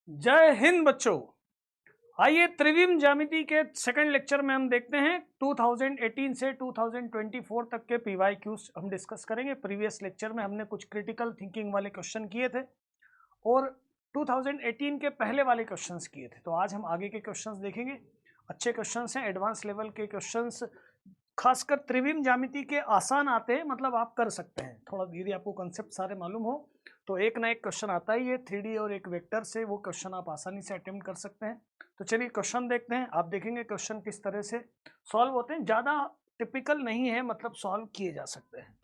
जय हिंद बच्चों। आइए त्रिविम ज्यामिति के सेकंड लेक्चर में हम देखते हैं 2018 से 2024 तक के PYQs हम डिस्कस करेंगे। प्रीवियस लेक्चर में हमने कुछ क्रिटिकल थिंकिंग वाले क्वेश्चन किए थे और 2018 के पहले वाले क्वेश्चंस किए थे। तो आज हम आगे के क्वेश्चंस देखेंगे। अच्छे क्वेश्चंस हैं, एडवांस लेवल के क्वेश्चंस, खासकर त्रिविम ज्यामिति के आसान आते हैं, मतलब आप कर सकते हैं। थोड़ा यदि आपको कंसेप्ट सारे मालूम हो तो एक ना एक क्वेश्चन आता ही है 3D और एक वेक्टर से, वो क्वेश्चन आप आसानी से अटेम्प्ट कर सकते हैं। तो चलिए क्वेश्चन देखते हैं। आप देखेंगे क्वेश्चन किस तरह से सॉल्व होते हैं, ज़्यादा टिपिकल नहीं है, मतलब सॉल्व किए जा सकते हैं।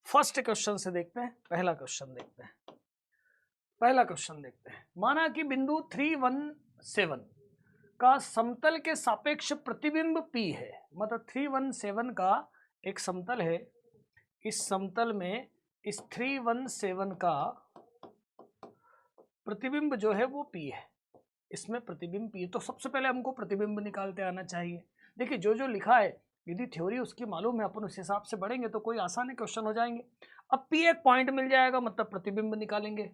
फर्स्ट क्वेश्चन से देखते हैं, पहला क्वेश्चन देखते हैं। पहला क्वेश्चन देखते हैं। माना कि बिंदु 317 का समतल के सापेक्ष प्रतिबिंब P है, मतलब 317 का एक समतल है। इस समतल में इस 317 का प्रतिबिंब जो है वो P है, इसमें प्रतिबिंब P है। तो सबसे पहले हमको प्रतिबिंब निकालते आना चाहिए। देखिए जो जो लिखा है, यदि थ्योरी उसकी मालूम है, अपन उस हिसाब से बढ़ेंगे तो कोई आसान क्वेश्चन हो जाएंगे। अब P एक पॉइंट मिल जाएगा, मतलब प्रतिबिंब निकालेंगे।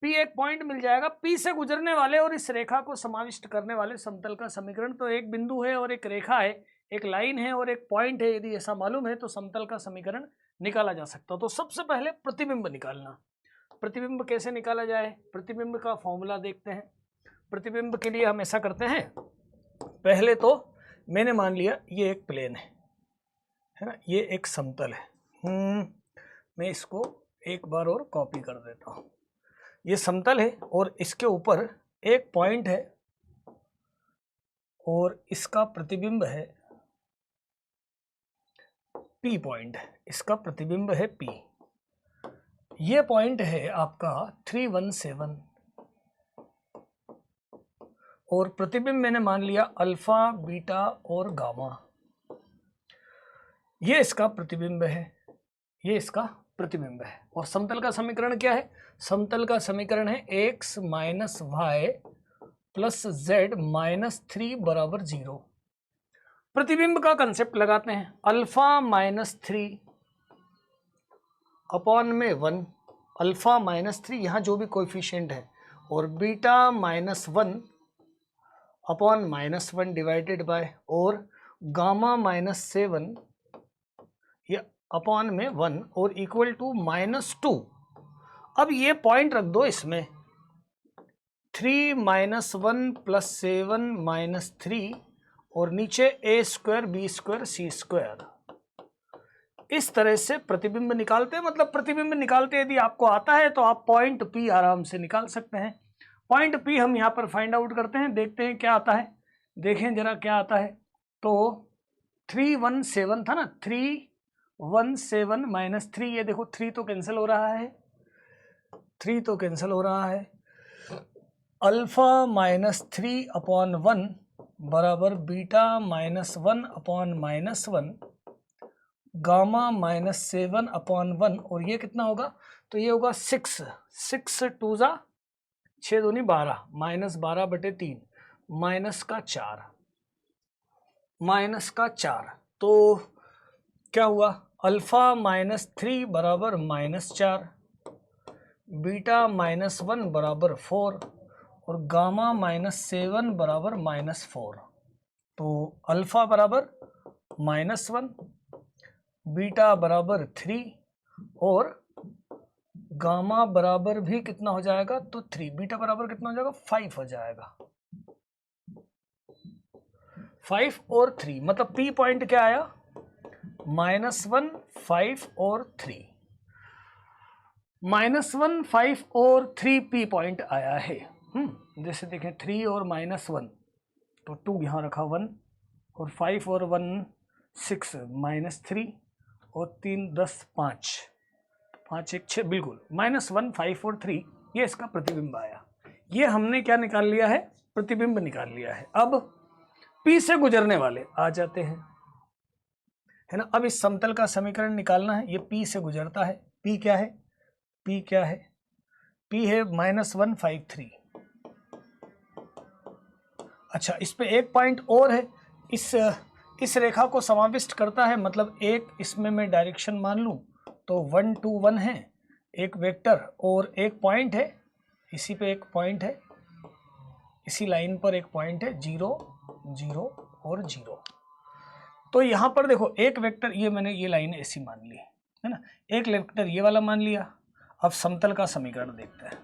P एक पॉइंट मिल जाएगा, P से गुजरने वाले और इस रेखा को समाविष्ट करने वाले समतल का समीकरण। तो एक बिंदु है और एक रेखा है, एक लाइन है और एक पॉइंट है। यदि ऐसा मालूम है तो समतल का समीकरण निकाला जा सकता है। तो सबसे पहले प्रतिबिंब निकालना। प्रतिबिंब कैसे निकाला जाए, प्रतिबिंब का फॉर्मूला देखते हैं। प्रतिबिंब के लिए हम ऐसा करते हैं, पहले तो मैंने मान लिया ये एक प्लेन है ना, ये एक समतल है। मैं इसको एक बार और कॉपी कर देता हूँ। ये समतल है और इसके ऊपर एक पॉइंट है और इसका प्रतिबिंब है P पॉइंट है, इसका प्रतिबिंब है P। ये पॉइंट है आपका 317 और प्रतिबिंब मैंने मान लिया अल्फा, बीटा और गामा। ये इसका प्रतिबिंब है, ये इसका प्रतिबिंब है। और समतल का समीकरण क्या है? समतल का समीकरण है x minus Y plus Z minus 3 बराबर 0। प्रतिबिंब का कंसेप्ट लगाते हैं। अल्फा माइनस 3 अपॉन में 1, अल्फा माइनस 3 यहाँ जो भी कोएफिशिएंट है, और beta minus 1 upon minus 1 divided by, और गामा माइनस 7 ये अपॉन में 1 और इक्वल टू माइनस 2। अब ये पॉइंट रख दो इसमें, 3 माइनस 1 प्लस 7 माइनस 3 और नीचे a square B square C square. इस तरह से प्रतिबिंब निकालते हैं। मतलब प्रतिबिंब निकालते यदि आपको आता है तो आप पॉइंट P आराम से निकाल सकते हैं। पॉइंट P हम यहाँ पर फाइंड आउट करते हैं, देखते हैं क्या आता है। देखें जरा क्या आता है। तो 317 था ना, 317 माइनस 3, ये देखो 3 तो कैंसिल हो रहा है, 3 तो कैंसिल हो रहा है। अल्फा माइनस 3 अपॉन 1 बराबर beta minus 1 upon minus 1, gamma minus 7 upon 1, और ये कितना होगा? तो ये होगा 6, 6 टू जा 6 दूनी 12, माइनस 12 बटे 3, माइनस का 4, माइनस का 4। तो क्या हुआ? अल्फा माइनस 3 बराबर माइनस 4, बीटा माइनस 1 बराबर 4 और गामा माइनस 7 बराबर माइनस 4। तो अल्फा बराबर माइनस 1, बीटा बराबर 3 और गामा बराबर भी कितना हो जाएगा? तो 3। बीटा बराबर कितना हो जाएगा? 5 हो जाएगा। 5 और 3, मतलब P पॉइंट क्या आया? -1, 5 और 3। -1, 5 और 3 P पॉइंट आया है। जैसे देखें 3 और -1 तो 2 यहाँ रखा 1, और 5 और 1 6, -3 और 3 10 5, 5 1 6, बिल्कुल -1, 5 और 3, ये इसका प्रतिबिंब आया। ये हमने क्या निकाल लिया है? प्रतिबिंब निकाल लिया है। अब P से गुजरने वाले आ जाते हैं, है ना। अब इस समतल का समीकरण निकालना है। ये P से गुजरता है। P क्या है? P क्या है? P है -153। अच्छा, इस पे एक पॉइंट और है, इस रेखा को समाविष्ट करता है, मतलब एक इसमें मैं डायरेक्शन मान लूं तो 1 2 1 है, एक वेक्टर और एक पॉइंट है, इसी पे एक पॉइंट है, इसी लाइन पर एक पॉइंट है, 0 0 और 0। तो यहाँ पर देखो एक वेक्टर, ये मैंने ये लाइन ऐसी मान ली है ना, एक वेक्टर ये वाला मान लिया। अब समतल का समीकरण देखते हैं,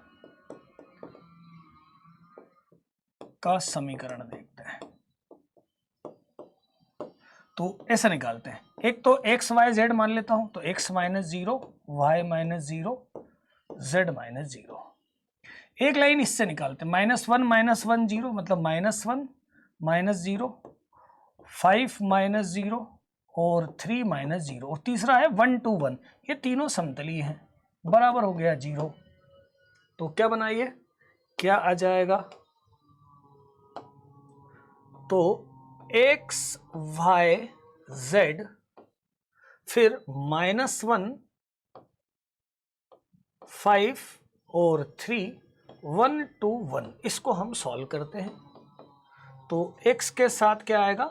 तो ऐसा निकालते हैं। एक तो x y z मान लेता हूं, तो x minus 0, y minus 0, z minus 0। एक लाइन इससे निकालते हैं, -1 0, मतलब -1 -0, 5 -0 और 3 -0, और तीसरा है 1 2 1। ये तीनों समतलीय हैं, बराबर हो गया 0। तो क्या बनाइए, क्या आ जाएगा, तो x y z फिर -1 5 और 3 1 2 1। इसको हम सॉल्व करते हैं, तो x के साथ क्या आएगा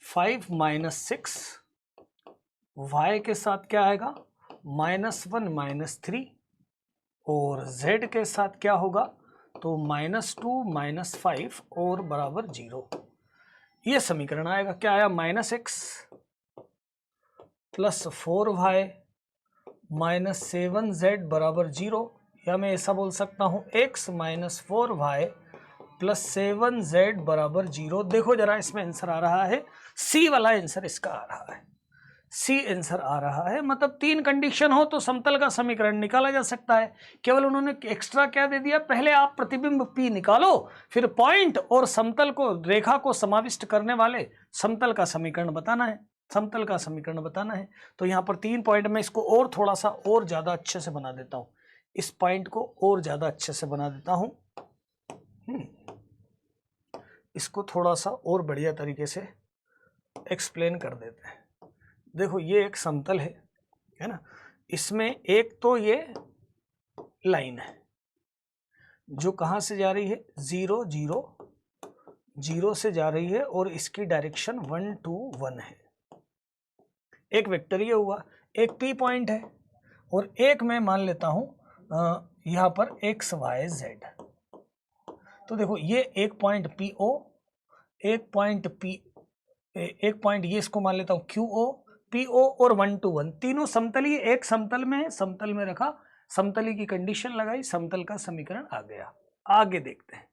5 -6, y के साथ क्या आएगा -1 -3, और z के साथ क्या होगा, तो -2 -5 और बराबर 0। ये समीकरण आएगा, क्या आया, -x plus 4y minus 7z बराबर 0, या मैं ऐसा बोल सकता हूँ x minus 4y plus 7z बराबर 0। देखो जरा, इसमें आंसर आ रहा है सी वाला आंसर, इसका आ रहा है सी आंसर आ रहा है। मतलब 3 कंडीशन हो तो समतल का समीकरण निकाला जा सकता है। केवल उन्होंने एक्स्ट्रा क्या दे दिया, पहले आप प्रतिबिंब P निकालो, फिर पॉइंट और समतल को, रेखा को समाविष्ट करने वाले समतल का समीकरण बताना है, समतल का समीकरण बताना है। तो यहाँ पर 3 पॉइंट में इसको और थोड़ा सा और ज़्यादा अच्छे से बना देता हूँ, इस पॉइंट को और ज़्यादा अच्छे से बना देता हूँ, इसको थोड़ा सा और बढ़िया तरीके से एक्सप्लेन कर देते हैं। देखो ये एक समतल है ना, इसमें एक तो ये लाइन है जो कहाँ से जा रही है, 0 0 0 से जा रही है, और इसकी डायरेक्शन 1 2 1 है। एक वेक्टर ये हुआ, एक P पॉइंट है, और एक मैं मान लेता हूँ यहाँ पर x y z। तो देखो ये एक पॉइंट PO, एक पॉइंट ये इसको मान लेता हूँ QO, PO और 1 2 1 तीनों समतलीय एक समतल में है, समतल में रखा, समतली की कंडीशन लगाई, समतल का समीकरण आ गया। आगे देखते हैं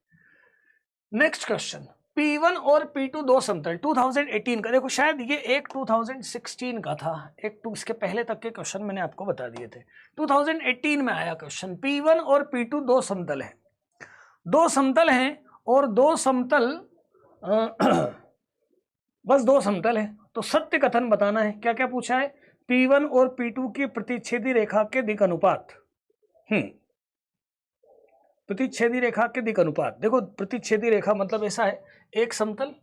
नेक्स्ट क्वेश्चन। P1 और P2 दो समतल 2018 का, देखो शायद ये एक 2016 का था, एक इसके पहले तक के क्वेश्चन मैंने आपको बता दिए थे। 2018 में आया क्वेश्चन, P1 और P2 दो समतल हैं, दो समतल हैं और दो समतल बस दो समतल है, तो सत्य कथन बताना है। क्या क्या पूछा है, P1 और P2 की प्रतिच्छेदी रेखा के दिक् अनुपात। प्रतिच्छेदी रेखा के दिक् अनुपात, देखो प्रतिच्छेदी रेखा मतलब ऐसा है, एक समतल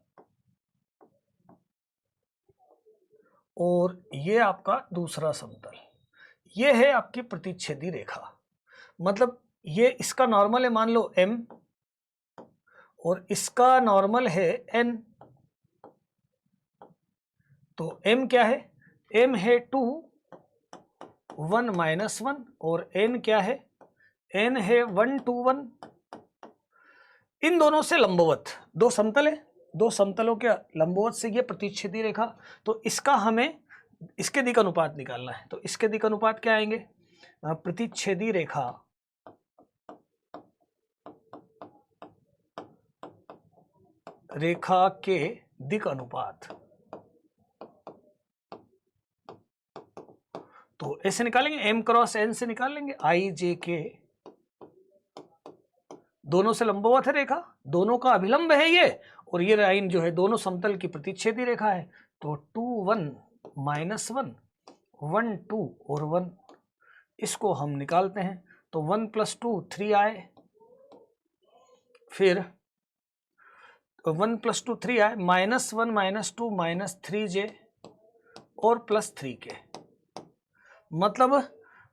और ये आपका दूसरा समतल, ये है आपकी प्रतिच्छेदी रेखा। मतलब ये इसका नॉर्मल है मान लो m, और इसका नॉर्मल है n। तो m क्या है, m है 2 1 -1, और n क्या है, n है 1 2 1। इन दोनों से लंबवत दो समतल है, दो समतलों के लंबवत से ये प्रतिच्छेदी रेखा, तो इसका हमें इसके दिक् अनुपात निकालना है। तो इसके दिक् अनुपात क्या आएंगे, प्रतिच्छेदी रेखा के दिक् अनुपात। तो ऐसे निकालेंगे, m क्रॉस n से निकाल लेंगे, i j k, दोनों से लंबवत है रेखा, दोनों का अभिलंब है ये, और ये लाइन जो है दोनों समतल की प्रतिच्छेदी रेखा है। तो 2 1 -1 1 2 और 1, इसको हम निकालते हैं। तो 1 + 2 3 आए, फिर 1 + 2 3 आए, -1 -2 -3j और +3k। मतलब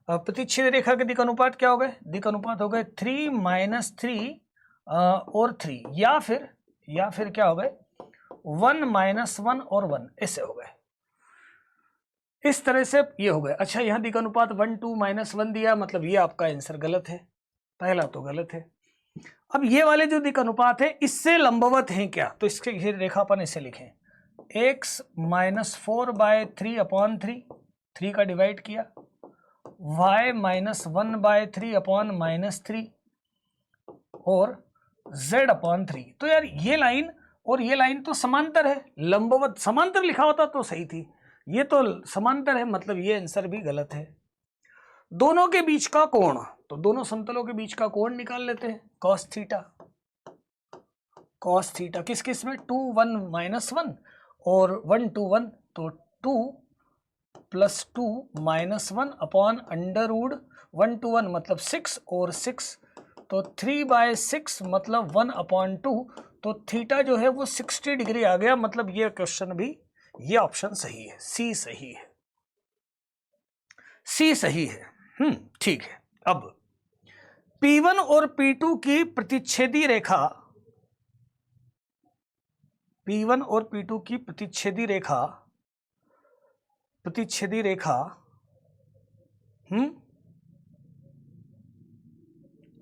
प्रतिच्छेद रेखा के दिक् अनुपात क्या हो गए, दिक् अनुपात हो गए 3 -3 और 3, या फिर क्या हो गए 1 -1 और 1, ऐसे हो गए। इस तरह से ये हो गए। अच्छा यहाँ दिक् अनुपात 1 2 -1 दिया, मतलब ये आपका आंसर गलत है, पहला तो गलत है। अब ये वाले जो दिक् अनुपात है इससे लंबवत हैं क्या, तो इसके ये रेखा अपन इसे लिखें x माइनस 4/3/3, 3 का डिवाइड किया, y माइनस 1/3/-3 और z/3। तो यार ये लाइन और ये लाइन तो समांतर है, लंबवत समांतर लिखा होता तो सही थी, ये तो समांतर है, मतलब ये आंसर भी गलत है। दोनों के बीच का कोण, तो दोनों समतलों के बीच का कोण निकाल लेते हैं, cos थीटा। cos थीटा किस किस में, 2 1 -1 और 1 2 1, तो 2 + 2 -1 अपॉन √ 1 to 1 मतलब 6 और 6, तो 3/6 मतलब 1/2, तो थीटा जो है वो 60 डिग्री आ गया, मतलब ये क्वेश्चन भी, ये ऑप्शन सही है, सी सही है, सी सही है। ठीक है। अब P1 और P2 की प्रतिच्छेदी रेखा, P1 और P2 की प्रतिच्छेदी रेखा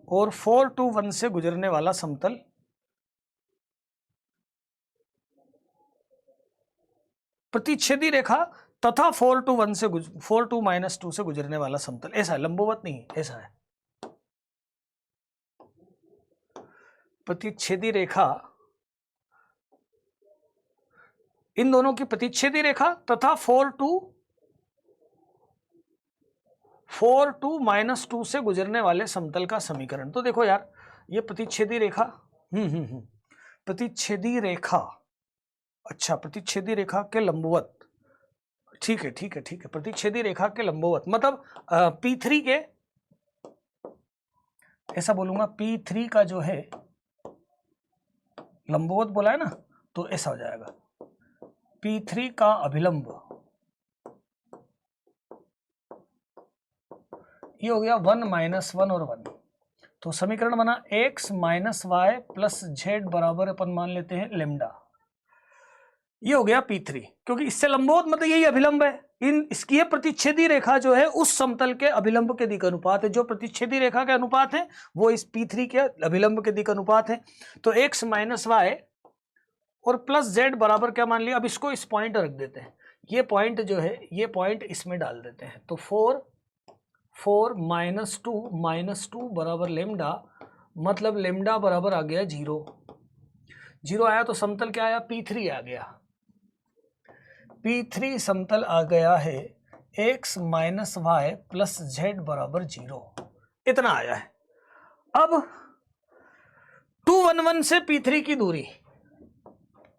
और 4 to 1 से गुजरने वाला समतल, प्रतिच्छेदी रेखा तथा 4 to 1 से 4 to -2 से गुजरने वाला समतल, ऐसा है, लंबवत नहीं है, ऐसा है। प्रतिच्छेदी रेखा, इन दोनों की प्रतिच्छेदी रेखा तथा 4 to -2 से गुजरने वाले समतल का समीकरण। तो देखो यार, ये प्रतिच्छेदी रेखा, प्रतिच्छेदी रेखा, अच्छा प्रतिच्छेदी रेखा के लंबवत, ठीक है ठीक है ठीक है, प्रतिच्छेदी रेखा के लंबवत मतलब P3 के, ऐसा बोलूंगा P3 का जो है लंबवत बोला है ना, तो ऐसा हो जाएगा P3 का अभिलंब, ये हो गया 1 -1 और 1, तो समीकरण बना x minus Y plus Z बराबर अपन मान लेते हैं लेमडा, ये हो गया P3, क्योंकि इससे लंबवत मतलब यही अभिलंब है, इसकी प्रतिच्छेदी रेखा जो है उस समतल के अभिलंब के दिक् अनुपात है, जो प्रतिच्छेदी रेखा के अनुपात है वो इस P3 के अभिलंब के दिक् अनुपात है। तो x माइनस वाई और प्लस जेड बराबर क्या मान लिया, अब इसको इस पॉइंट रख देते हैं, ये पॉइंट जो है ये पॉइंट इसमें डाल देते हैं, तो 4 -2 बराबर लेमडा, मतलब लेमडा बराबर आ गया 0, 0 आया तो समतल क्या आया, P3 आ गया, P3 समतल आ गया है x minus Y plus Z बराबर 0, इतना आया है। अब 211 से P3 की दूरी,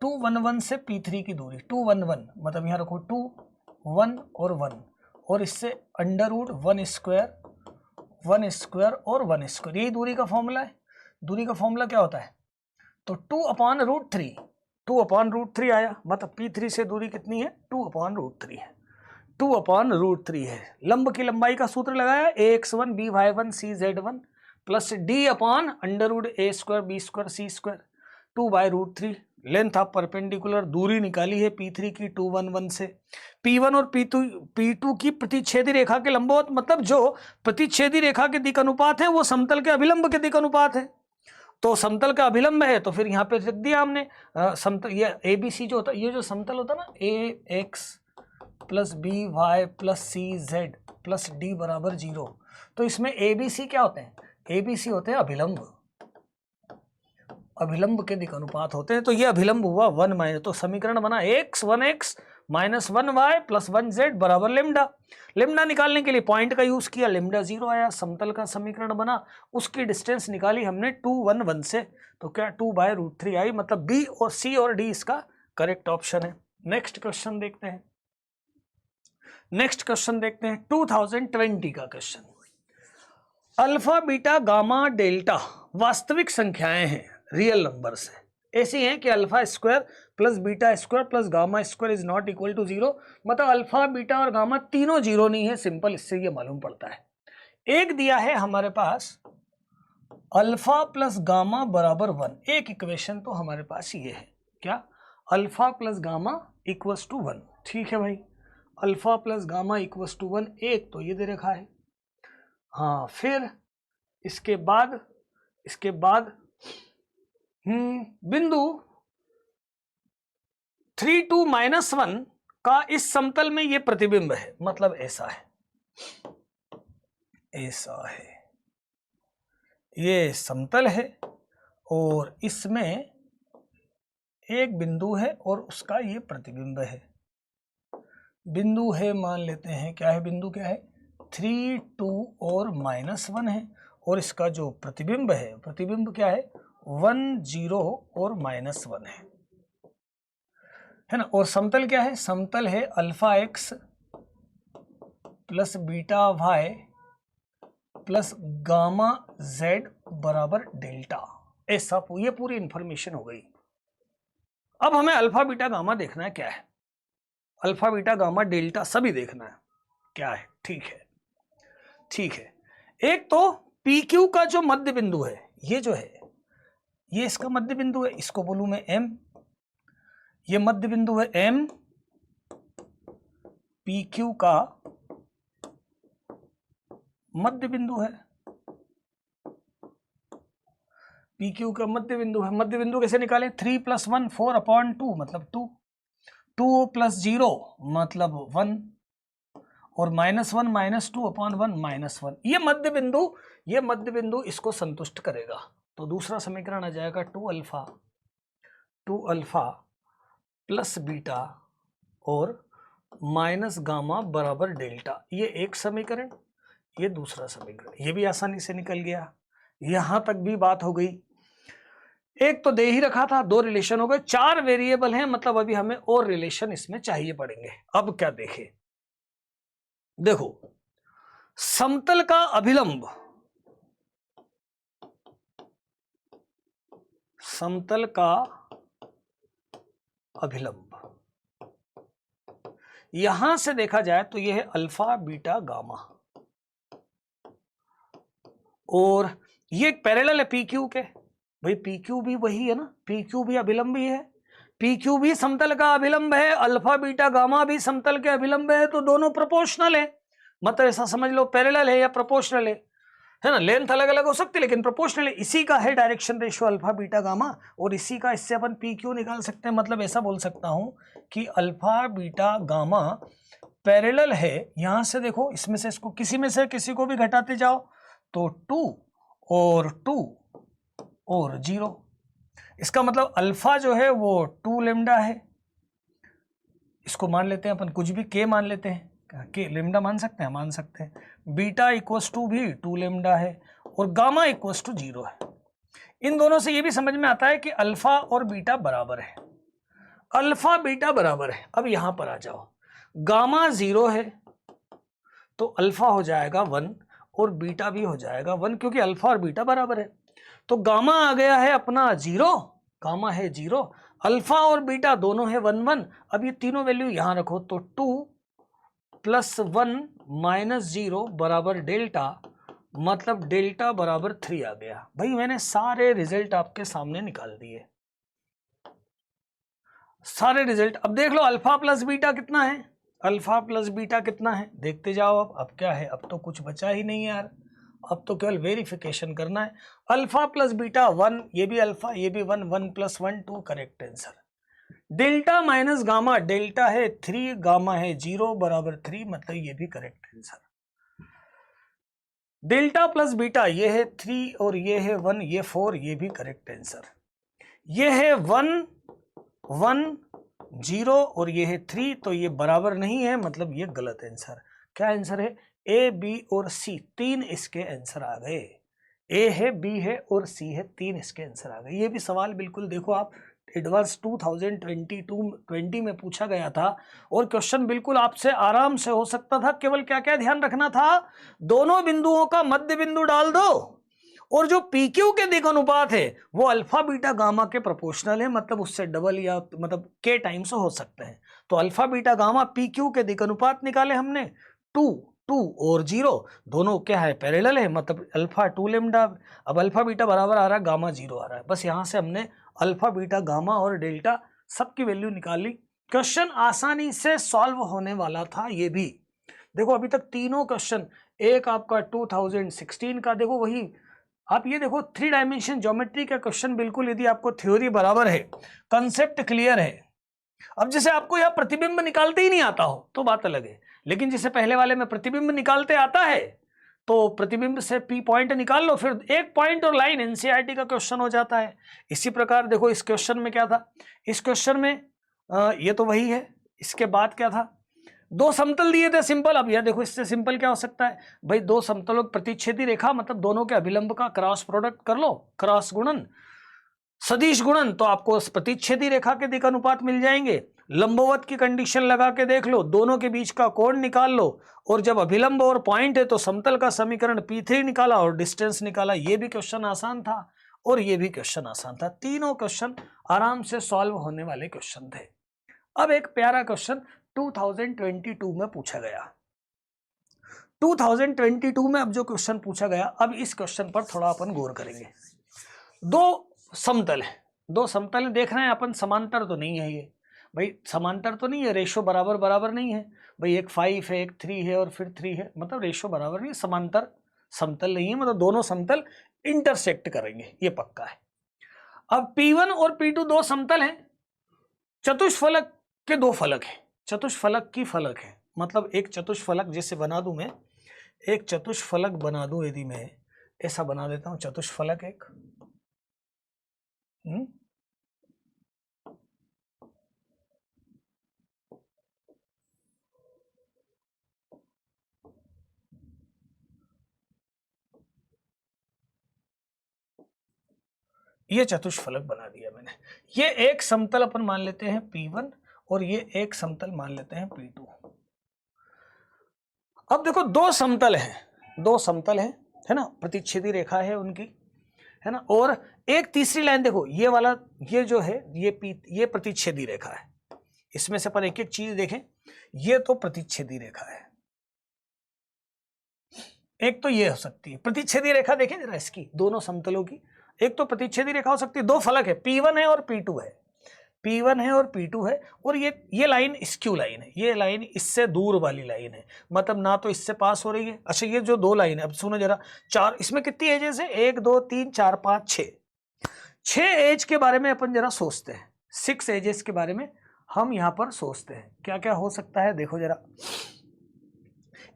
211 से P3 की दूरी, 211 मतलब यहाँ रखो 2 1 और 1, और इससे √1² और 1², यही दूरी का फॉर्मूला है। दूरी का फॉर्मूला क्या होता है, तो 2/√3, 2/√3 आया, मतलब P3 से दूरी कितनी है, 2/√3 है, 2/√3 है। लंब की लंबाई का सूत्र लगाया, ax1 by1 cz1 plus d/√a²b² c², 2/√3। Length of perpendicular, दूरी निकाली है P3 की 211 से। P1 और P2 की प्रतिच्छेदी रेखा के लंबवत, मतलब जो प्रतिच्छेदी रेखा के दिक् अनुपात है वो समतल के अभिलंब के दिक् अनुपात है, तो समतल का अभिलंब है तो फिर यहाँ पे रख दिया हमने समतल, ये ABC जो होता है, ये जो समतल होता है ना, AX plus BY plus CZ plus D बराबर 0, तो इसमें ABC क्या होते हैं, ABC होते हैं अभिलंब, अभिलंब के दिक् अनुपात होते हैं, तो ये अभिलंब हुआ 1 माइनस, तो समीकरण बना x 1x minus 1y plus 1z बराबर लेमडा। लेमडा निकालने के लिए पॉइंट का यूज किया, लेमडा 0 आया, समतल का समीकरण बना, उसकी डिस्टेंस निकाली हमने 211 से, तो क्या 2/√3 आई, मतलब B और C और D इसका करेक्ट ऑप्शन है। नेक्स्ट क्वेश्चन देखते हैं, नेक्स्ट क्वेश्चन देखते हैं 2020 का question. Alpha beta gamma delta वास्तविक संख्याएं हैं, रियल नंबर्स हैं, ऐसी हैं कि alpha square plus beta square plus gamma square is not equal to 0, मतलब अल्फा बीटा और गामा तीनों 0 नहीं है, सिंपल इससे ये मालूम पड़ता है। एक दिया है हमारे पास अल्फा प्लस गामा बराबर 1, एक इक्वेशन तो हमारे पास ये है, क्या, alpha plus gamma equals to 1, ठीक है भाई, alpha plus gamma equals to 1, एक तो ये दे रखा है। हाँ, फिर इसके बाद इसके बाद बिंदु 3 2 -1 का इस समतल में ये प्रतिबिंब है, मतलब ऐसा है, ऐसा है, ये समतल है और इसमें एक बिंदु है और उसका ये प्रतिबिंब है। बिंदु है, मान लेते हैं क्या है, बिंदु क्या है, 3 2 और -1 है, और इसका जो प्रतिबिंब है, प्रतिबिंब क्या है, 1 0 और -1 है ना। और समतल क्या है, समतल है alpha x plus beta y plus gamma z बराबर डेल्टा। ऐसा ये पूरी इंफॉर्मेशन हो गई। अब हमें अल्फा बीटा गामा देखना है, क्या है, अल्फा बीटा गामा डेल्टा सभी देखना है क्या है। ठीक है, ठीक है। एक तो पी क्यू का जो मध्य बिंदु है, ये जो है, ये इसका मध्य बिंदु है, इसको बोलूं मैं एम, ये मध्य बिंदु है एम, पी क्यू का मध्य बिंदु है, पी क्यू का मध्य बिंदु है। मध्य बिंदु कैसे निकाले, 3 + 1 4/2 मतलब 2, 2 + 0 मतलब 1, और -1 - 2/1 -1। ये मध्य बिंदु, ये मध्य बिंदु इसको संतुष्ट करेगा। तो दूसरा समीकरण आ जाएगा 2 अल्फा प्लस बीटा और माइनस गामा बराबर डेल्टा। ये एक समीकरण, ये दूसरा समीकरण, ये भी आसानी से निकल गया। यहां तक भी बात हो गई। एक तो दे ही रखा था, दो रिलेशन हो गए, 4 वेरिएबल हैं, मतलब अभी हमें और रिलेशन इसमें चाहिए पड़ेंगे। अब क्या देखें, देखो समतल का अभिलंब, समतल का अभिलंब यहां से देखा जाए तो यह है अल्फा बीटा गामा, और ये एक पैरेलल है पी क्यू के। भाई पी क्यू भी वही है ना, पी क्यू भी अभिलंब ही है, पी क्यू भी समतल का अभिलंब है, अल्फा बीटा गामा भी समतल के अभिलंब है, तो दोनों प्रोपोर्शनल है। मतलब ऐसा समझ लो पैरेलल है या प्रोपोर्शनल है ना। लेंथ अलग अलग हो सकती है लेकिन प्रोपोर्शनल है। इसी का है direction ratio alpha beta gamma, और इसी का, इससे अपन पी क्यू निकाल सकते हैं। मतलब ऐसा बोल सकता हूं कि अल्फा बीटा गामा पैरेलल है। यहां से देखो, इसमें से इसको किसी में से किसी को भी घटाते जाओ तो 2 और 2 और 0। इसका मतलब अल्फा जो है वो 2 लेमडा है, इसको मान लेते हैं अपन, कुछ भी के मान लेते हैं, के लेमडा मान सकते हैं, मान सकते हैं। बीटा इक्वस टू भी 2 लेमडा है, और गामा इक्वस टू 0 है। इन दोनों से ये भी समझ में आता है कि अल्फा और बीटा बराबर है, अल्फा बीटा बराबर है। अब यहां पर आ जाओ, गामा 0 है तो अल्फा हो जाएगा 1 और बीटा भी हो जाएगा 1, क्योंकि अल्फा और बीटा बराबर है। तो गामा आ गया है अपना 0, गामा है 0, अल्फा और बीटा दोनों है 1 1। अब ये तीनों वैल्यू यहां रखो तो 2 + 1 - 0 बराबर डेल्टा, मतलब डेल्टा बराबर 3 आ गया। भाई मैंने सारे रिजल्ट आपके सामने निकाल दिए, सारे रिजल्ट। अब देख लो अल्फा प्लस बीटा कितना है, अल्फा प्लस बीटा कितना है, देखते जाओ। अब क्या है, अब तो कुछ बचा ही नहीं यार, अब तो केवल वेरिफिकेशन करना है। अल्फा प्लस बीटा 1, ये भी अल्फा, ये भी 1, 1 + 1 2, correct answer. Delta minus gamma, delta है 3, गामा है 0 बराबर 3, मतलब ये भी correct answer. Delta plus beta, ये है 3 और ये है 1, ये 4, ये भी करेक्ट आंसर। ये है 1 1 0 और ये है 3, तो ये बराबर नहीं है, मतलब ये गलत आंसर। क्या आंसर है, ए बी और सी, 3 इसके आंसर आ गए। ए है, बी है और सी है, 3 इसके आंसर आ गए। ये भी सवाल बिल्कुल देखो आप, एडवांस 2020 में पूछा गया था, और क्वेश्चन बिल्कुल आपसे आराम से हो सकता था। केवल क्या क्या ध्यान रखना था, दोनों बिंदुओं का मध्य बिंदु डाल दो, और जो पी क्यू के दिक अनुपात है वो अल्फा बीटा गामा के प्रोपोर्शनल है, मतलब उससे डबल या मतलब के टाइम्स हो सकते हैं। तो alpha beta gamma P Q के दिक अनुपात निकाले हमने, 2 2 और 0, दोनों क्या है, पैरेलल है, मतलब अल्फा 2 लेमडा। अब अल्फा बीटा बराबर आ रहा है, गामा 0 आ रहा है। बस यहां से हमने अल्फा बीटा गामा और डेल्टा सबकी वैल्यू निकाली। क्वेश्चन आसानी से सॉल्व होने वाला था। ये भी देखो, अभी तक तीनों क्वेश्चन, एक आपका 2016 का देखो वही आप ये देखो 3 डायमेंशन ज्योमेट्री का क्वेश्चन बिल्कुल, यदि आपको थ्योरी बराबर है, कंसेप्ट क्लियर है, अब जैसे आपको यहाँ प्रतिबिंब निकालते ही नहीं आता हो तो बात अलग है, लेकिन जैसे पहले वाले में प्रतिबिंब निकालते आता है तो प्रतिबिंब से पी पॉइंट निकाल लो, फिर एक पॉइंट और लाइन एनसीईआरटी का क्वेश्चन हो जाता है। इसी प्रकार देखो इस क्वेश्चन में क्या था, इस क्वेश्चन में ये तो वही है, इसके बाद क्या था, दो समतल दिए थे सिंपल। अब यह देखो इससे सिंपल क्या हो सकता है भाई, दो समतलों प्रतिच्छेदी रेखा मतलब दोनों के अभिलंब का क्रॉस प्रोडक्ट कर लो, क्रॉस गुणन, सदिश गुणन, तो आपको प्रतिच्छेदी रेखा के दिक अनुपात मिल जाएंगे। लंबवत की कंडीशन लगा के देख लो, दोनों के बीच का कोण निकाल लो, और जब अभिलंब और पॉइंट है तो समतल का समीकरण P3 निकाला और डिस्टेंस निकाला। ये भी क्वेश्चन आसान था और ये भी क्वेश्चन आसान था, तीनों क्वेश्चन आराम से सॉल्व होने वाले क्वेश्चन थे। अब एक प्यारा क्वेश्चन 2022 में पूछा गया। 2022 में अब जो क्वेश्चन पूछा गया, अब इस क्वेश्चन पर थोड़ा अपन गौर करेंगे। दो समतल है, दो समतल देख रहे हैं अपन, समांतर तो नहीं है ये भाई, समांतर तो नहीं है, रेशो बराबर बराबर नहीं है भाई, एक 5 है, एक 3 है और फिर 3 है, मतलब रेशो बराबर नहीं, समांतर समतल नहीं है, मतलब दोनों समतल इंटरसेक्ट करेंगे, ये पक्का है। अब P1 और P2 दो समतल हैं, चतुष्फलक के दो फलक है, चतुष्फलक की फलक है, मतलब एक चतुष्फलक जैसे बना दूं मैं, एक चतुष्फलक बना दूं, यदि मैं ऐसा बना देता हूं चतुष्फलक एक, ये चतुष्फलक बना दिया मैंने। ये एक समतल अपन मान लेते हैं P1 और ये एक समतल मान लेते हैं P2। अब देखो दो समतल हैं, दो समतल हैं, है ना, प्रतिच्छेदी रेखा है उनकी, है ना, और एक तीसरी लाइन देखो, ये वाला, ये जो है ये प्रतिच्छेदी रेखा है। इसमें से अपन एक एक चीज देखें, ये तो प्रतिच्छेदी रेखा है, एक तो ये हो सकती है प्रतिच्छेदी रेखा, देखें जरा इसकी, दोनों समतलों की, एक तो प्रतिच्छेदी रेखा हो सकती है, दो फलक है, P1 है और P2 है, P1 है और P2 है, और ये लाइन स्क्यू लाइन है, ये लाइन इससे दूर वाली लाइन है, मतलब ना तो इससे पास हो रही है। अच्छा ये जो दो लाइन है, अब सुनो जरा, चार, इसमें कितनी एजेस है, 1 2 3 4 5 6, 6 एज के बारे में अपन जरा सोचते हैं, 6 एजेस के बारे में हम यहां पर सोचते हैं, क्या क्या हो सकता है, देखो जरा,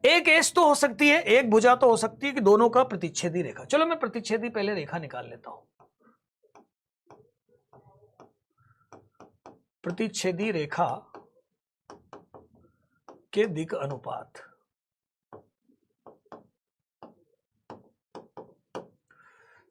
एक एज तो हो सकती है, एक भुजा तो हो सकती है कि दोनों का प्रतिच्छेदी रेखा। चलो मैं प्रतिच्छेदी पहले रेखा निकाल लेता हूं, प्रतिच्छेदी रेखा के दिक अनुपात,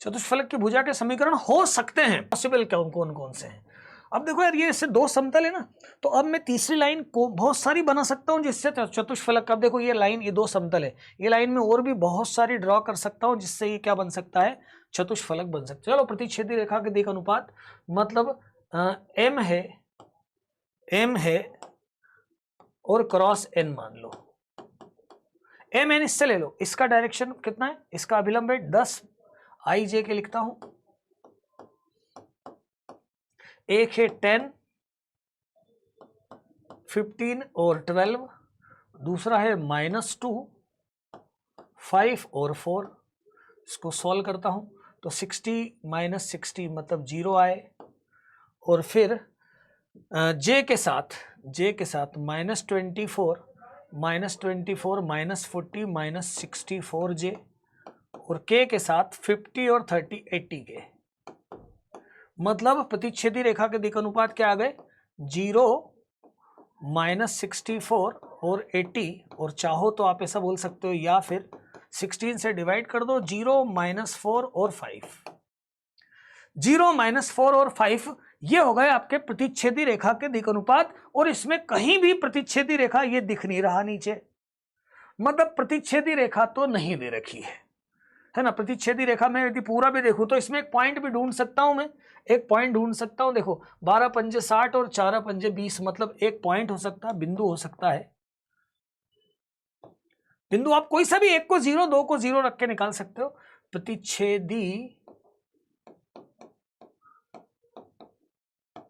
चतुष्फलक की भुजा के समीकरण हो सकते हैं, पॉसिबल कौन कौन से हैं। अब देखो यार, ये इससे दो समतल है ना, तो अब मैं तीसरी लाइन को बहुत सारी बना सकता हूं जिससे चतुष्फलक का, देखो ये लाइन, ये दो समतल है, ये लाइन में और भी बहुत सारी ड्रॉ कर सकता हूं जिससे ये क्या बन सकता है, चतुष्फलक बन सकता है। चलो प्रतिच्छेदी रेखा के दिक अनुपात मतलब m है और क्रॉस n मान लो, m n इससे ले लो, इसका डायरेक्शन कितना है, इसका अभिलंब है 10 ij के लिखता हूं, एक है 10 15 और 12, दूसरा है -2 5 और 4, इसको सॉल्व करता हूं तो 60 - 60 मतलब 0 आए, और फिर j के साथ -24 -40 -64 j, और k के साथ 50 और 30 80 के, मतलब प्रतिच्छेदी रेखा के दिक अनुपात क्या आ गए, 0 -64 और 80, और चाहो तो आप ऐसा बोल सकते हो या फिर 16 से डिवाइड कर दो, 0 -4 और 5, 0 -4 और 5, ये हो गए आपके प्रतिच्छेदी रेखा के दिक अनुपात। और इसमें कहीं भी प्रतिच्छेदी रेखा ये दिख नहीं रहा नीचे, मतलब प्रतिच्छेदी रेखा तो नहीं दे रखी है ना। प्रतिच्छेदी रेखा में यदि पूरा भी देखूं तो इसमें एक पॉइंट भी ढूंढ सकता हूं मैं, एक पॉइंट ढूंढ सकता हूं, देखो 12 पंजे 60 और 4 पंजे 20, मतलब एक पॉइंट हो सकता है, बिंदु हो सकता है, बिंदु आप कोई सा भी, एक को 0 दो को 0 रख के निकाल सकते हो। प्रतिच्छेदी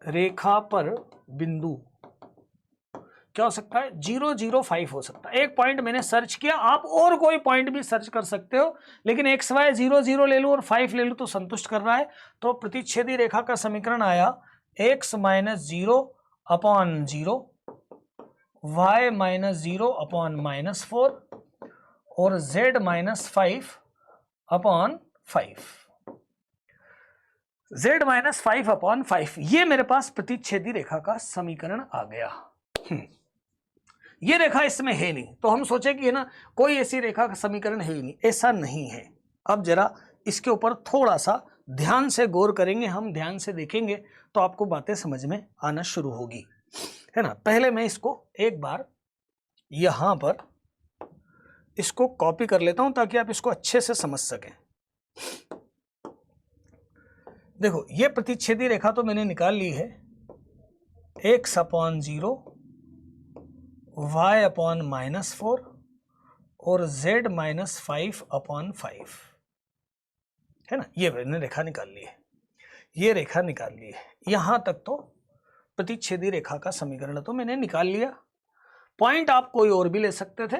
रेखा पर बिंदु, क्या हो सकता है 005 हो सकता है। एक पॉइंट मैंने सर्च किया, आप और कोई पॉइंट भी सर्च कर सकते हो, लेकिन एक्स वाई 0 ले लूं और 5 ले लूं तो संतुष्ट कर रहा है। तो प्रतिच्छेदी रेखा का समीकरण आया x minus 0 upon 0, y minus 0 upon minus 4 और z minus 5 upon 5, z minus 5 upon 5। ये मेरे पास प्रतिच्छेदी रेखा का समीकरण आ गया। ये रेखा इसमें है नहीं, तो हम सोचे कि है ना कोई ऐसी रेखा का समीकरण है ही नहीं, ऐसा नहीं है। अब जरा इसके ऊपर थोड़ा सा ध्यान से गौर करेंगे, हम ध्यान से देखेंगे तो आपको बातें समझ में आना शुरू होगी, है ना। पहले मैं इसको एक बार यहां पर इसको कॉपी कर लेता हूं ताकि आप इसको अच्छे से समझ सकें। देखो ये प्रतिच्छेदी रेखा तो मैंने निकाल ली है, x upon 0, y upon minus 4 और z माइनस 5 अपॉन 5, है ना। ये मैंने रेखा निकाल ली है, ये रेखा निकाल ली है। यहां तक तो प्रतिच्छेदी रेखा का समीकरण तो मैंने निकाल लिया। पॉइंट आप कोई और भी ले सकते थे,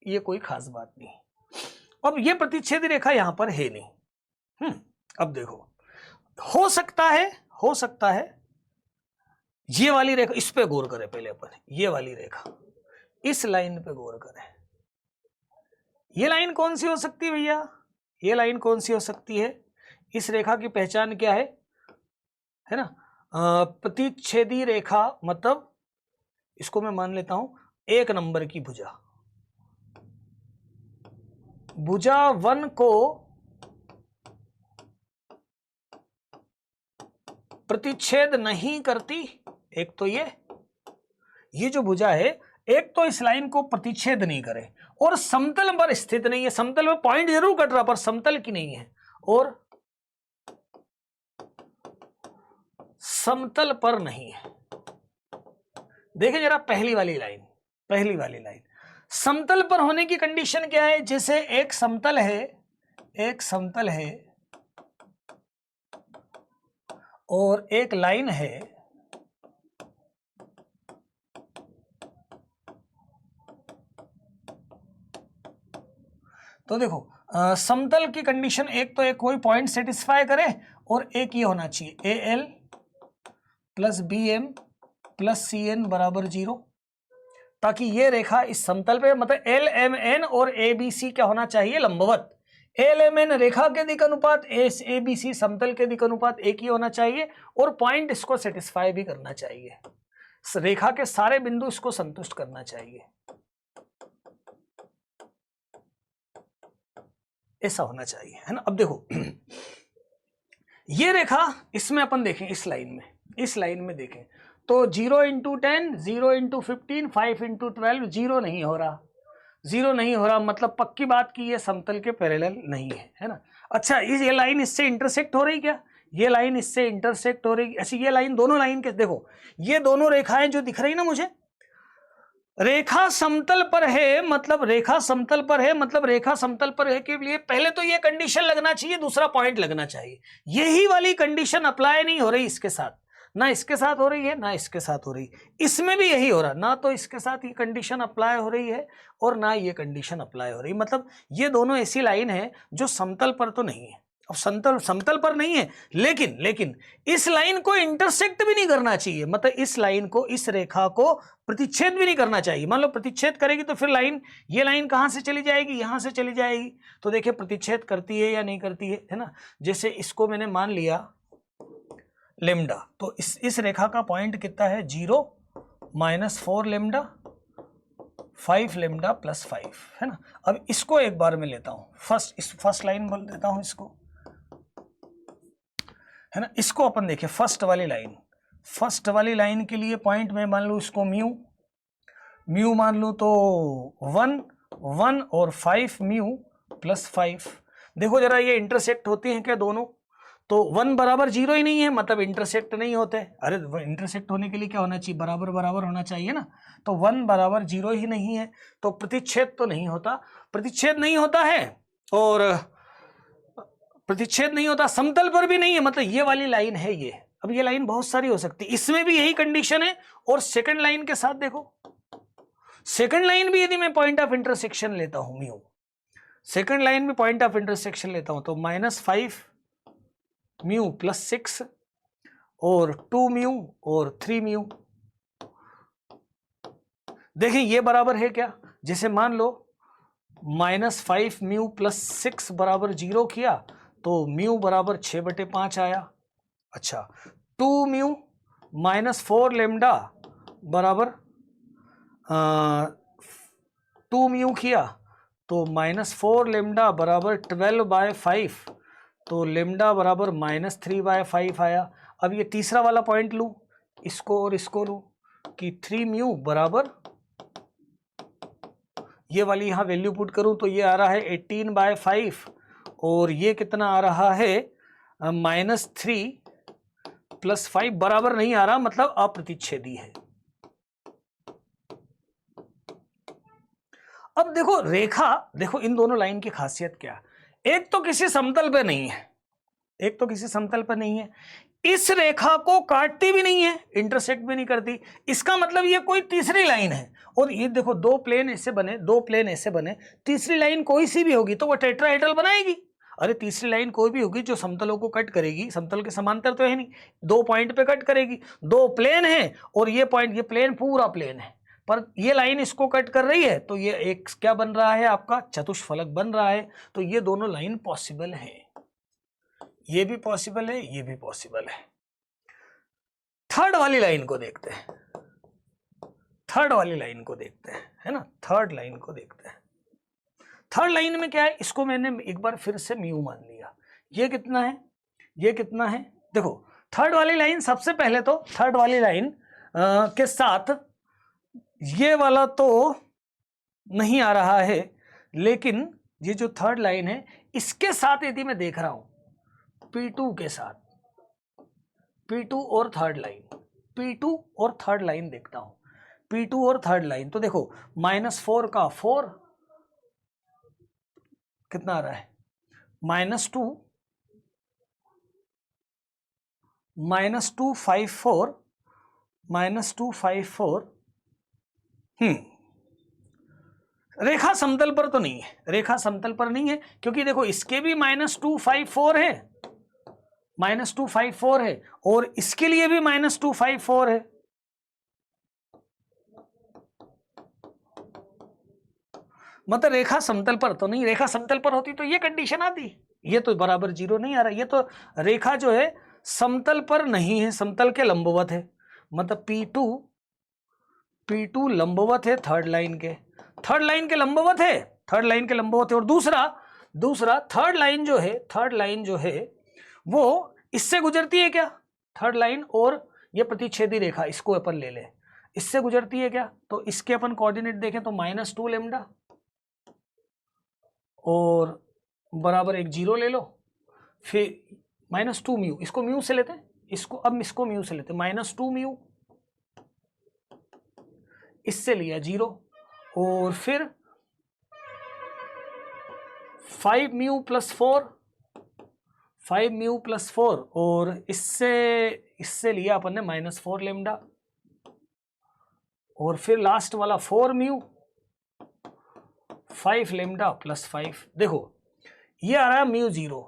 ये कोई खास बात नहीं। अब ये प्रतिच्छेदी रेखा यहां पर है नहीं। अब देखो हो सकता है ये वाली रेखा, इस पे गौर करें पहले अपन, ये वाली रेखा, इस लाइन पे गौर करें। ये लाइन कौन सी हो सकती है भैया, ये लाइन कौन सी हो सकती है? इस रेखा की पहचान क्या है ना, प्रतिच्छेदी रेखा मतलब इसको मैं मान लेता हूं 1 नंबर की भुजा, भुजा 1 को प्रतिच्छेद नहीं करती। एक तो ये जो भुजा है, एक तो इस लाइन को प्रतिच्छेद नहीं करे और समतल पर स्थित नहीं है, समतल में पॉइंट जरूर कट रहा पर समतल की नहीं है, और समतल पर नहीं है। देखिए जरा पहली वाली लाइन समतल पर होने की कंडीशन क्या है? जैसे एक समतल है और एक लाइन है, तो देखो समतल की कंडीशन एक तो एक कोई पॉइंट सेटिस्फाई करे और एक ये होना चाहिए AL plus BM plus CN बराबर 0, ताकि ये रेखा इस समतल पे मतलब LMN और ABC क्या होना चाहिए? लंबवत। LMN रेखा के दिक् अनुपात, ABC समतल के दिक् अनुपात एक ही होना चाहिए और पॉइंट इसको सेटिस्फाई भी करना चाहिए, रेखा के सारे बिंदु इसको संतुष्ट करना चाहिए, ऐसा होना चाहिए, है ना। अब देखो ये रेखा इसमें अपन देखें, इस लाइन में देखें तो 0 into 10, 0 into 15, 5 into 12, 0 नहीं हो रहा, मतलब पक्की बात कि ये समतल के पैरेलल नहीं है ना। अच्छा ये लाइन इससे इंटरसेक्ट हो रही क्या? ये लाइन इससे इंटरसेक्ट हो रही, ऐसी ये लाइन, दोनों लाइन के देखो, ये दोनों रेखाएं जो दिख रही ना मुझे, रेखा समतल पर है मतलब रेखा समतल पर है के लिए पहले तो ये कंडीशन लगना चाहिए, दूसरा पॉइंट लगना चाहिए। यही वाली कंडीशन अप्लाई नहीं हो रही इसके साथ, ना इसके साथ हो रही है ना इसके साथ हो रही, इसमें भी यही हो रहा, ना तो इसके साथ ये कंडीशन अप्लाई हो रही है और ना ये कंडीशन अप्लाई हो रही। मतलब ये दोनों ऐसी लाइन है जो समतल पर तो नहीं है, अब समतल पर नहीं है, लेकिन इस लाइन को इंटरसेक्ट भी नहीं करना चाहिए, मतलब इस लाइन को, इस रेखा को प्रतिच्छेद भी नहीं करना चाहिए। मान लो प्रतिच्छेद करेगी तो फिर ये लाइन कहां से चली जाएगी? यहां से चली जाएगी। तो देखिए प्रतिच्छेद करती है या नहीं करती है ना। जैसे इसको मैंने मान लिया लेमडा, तो इस रेखा का पॉइंट कितना है? 0 माइनस 4 लेमडा 5 लेमडा प्लस 5, है ना। अब इसको एक बार मैं लेता हूं, फर्स्ट लाइन बोल देता हूं इसको, है ना। इसको अपन देखें फर्स्ट वाली लाइन के लिए पॉइंट में मान लूँ इसको म्यू मान लूँ तो 1 और 5 म्यू प्लस 5। देखो जरा ये इंटरसेक्ट होती हैं क्या दोनों? तो 1 बराबर 0 ही नहीं है, मतलब इंटरसेक्ट नहीं होते। अरे इंटरसेक्ट होने के लिए क्या होना चाहिए? बराबर होना चाहिए ना। तो 1 बराबर 0 ही नहीं है तो प्रतिच्छेद तो नहीं होता, प्रतिच्छेद नहीं होता है और प्रतिच्छेद नहीं होता, समतल पर भी नहीं है, मतलब ये वाली लाइन है ये। अब ये लाइन बहुत सारी हो सकती है, इसमें भी यही कंडीशन है। और सेकंड लाइन के साथ देखो, सेकंड लाइन भी यदि मैं पॉइंट ऑफ इंटरसेक्शन लेता हूं म्यू, सेकंड लाइन में पॉइंट ऑफ इंटरसेक्शन लेता हूं तो -5 म्यू प्लस 6 और 2 म्यू और 3 म्यू। देखें ये बराबर है क्या, जैसे मान लो -5 म्यू प्लस 6 बराबर 0 किया तो म्यू बराबर 6/5 आया। अच्छा 2 म्यू -4 लेमडा बराबर 2 म्यू किया तो -4 लेमडा बराबर 12/5 तो लेमडा बराबर -3/5 आया। अब ये तीसरा वाला पॉइंट लूँ, इसको और इसको लूँ कि 3 म्यू बराबर, ये वाली यहाँ वैल्यू पुट करूँ तो ये आ रहा है 18/5 और ये कितना आ रहा है -3 + 5 बराबर नहीं आ रहा, मतलब अप्रतिच्छेदी है। अब देखो रेखा, देखो इन दोनों लाइन की खासियत क्या, एक तो किसी समतल पे नहीं है, एक तो किसी समतल पर नहीं है, इस रेखा को काटती भी नहीं है, इंटरसेक्ट भी नहीं करती, इसका मतलब ये कोई तीसरी लाइन है। और ये देखो दो प्लेन ऐसे बने, दो प्लेन ऐसे बने, तीसरी लाइन कोई सी भी होगी तो वो टेट्राहेड्रल बनाएगी। अरे तीसरी लाइन कोई भी होगी जो समतलों को कट करेगी, समतल के समांतर तो है नहीं, दो पॉइंट पे कट करेगी, दो प्लेन है और ये पॉइंट, ये प्लेन पूरा प्लेन है पर ये लाइन इसको कट कर रही है तो ये एक क्या बन रहा है, आपका चतुष्फलक बन रहा है। तो ये दोनों लाइन पॉसिबल है, ये भी पॉसिबल है, ये भी पॉसिबल है। थर्ड वाली लाइन को देखते हैं, थर्ड वाली लाइन को देखते हैं, है ना, थर्ड लाइन को देखते हैं। थर्ड लाइन में क्या है, इसको मैंने एक बार फिर से म्यू मान लिया, ये कितना है, ये कितना है। देखो थर्ड वाली लाइन, सबसे पहले तो थर्ड वाली लाइन के साथ ये वाला तो नहीं आ रहा है, लेकिन ये जो थर्ड लाइन है इसके साथ यदि मैं देख रहा हूं P2 के साथ, P2 और थर्ड लाइन, P2 और थर्ड लाइन देखता हूं, P2 और थर्ड लाइन, तो देखो -4 का 4 कितना आ रहा है, -2 -254 -254। रेखा समतल पर तो नहीं है, रेखा समतल पर नहीं है, क्योंकि देखो इसके भी -254 है, -254 है और इसके लिए भी -254 है। मतलब रेखा समतल पर तो नहीं, रेखा समतल पर होती तो ये कंडीशन आती, ये तो बराबर 0 नहीं आ रहा, ये तो रेखा जो है समतल पर नहीं है, समतल के लंबवत है। मतलब P2 लंबवत है थर्ड लाइन के, थर्ड लाइन के लंबवत है, थर्ड लाइन के लंबवत है। और दूसरा थर्ड लाइन जो है, थर्ड लाइन जो है वो इससे गुजरती है क्या, थर्ड लाइन और ये प्रतिच्छेदी रेखा, इसको अपन ले ले, इससे गुजरती है क्या, तो इसके अपन कोऑर्डिनेट देखें तो -2 लेमडा और बराबर एक 0 ले लो, फिर -2 म्यू, इसको म्यू से लेते हैं, इसको अब इसको म्यू से लेते हैं, -2 म्यू, इससे लिया 0 और फिर 5 म्यू + 4, 5 म्यू + 4 और इससे लिया अपन ने -4 लेमडा और फिर लास्ट वाला 4 म्यू 5 लेमडा + 5। देखो ये आ रहा है म्यू 0,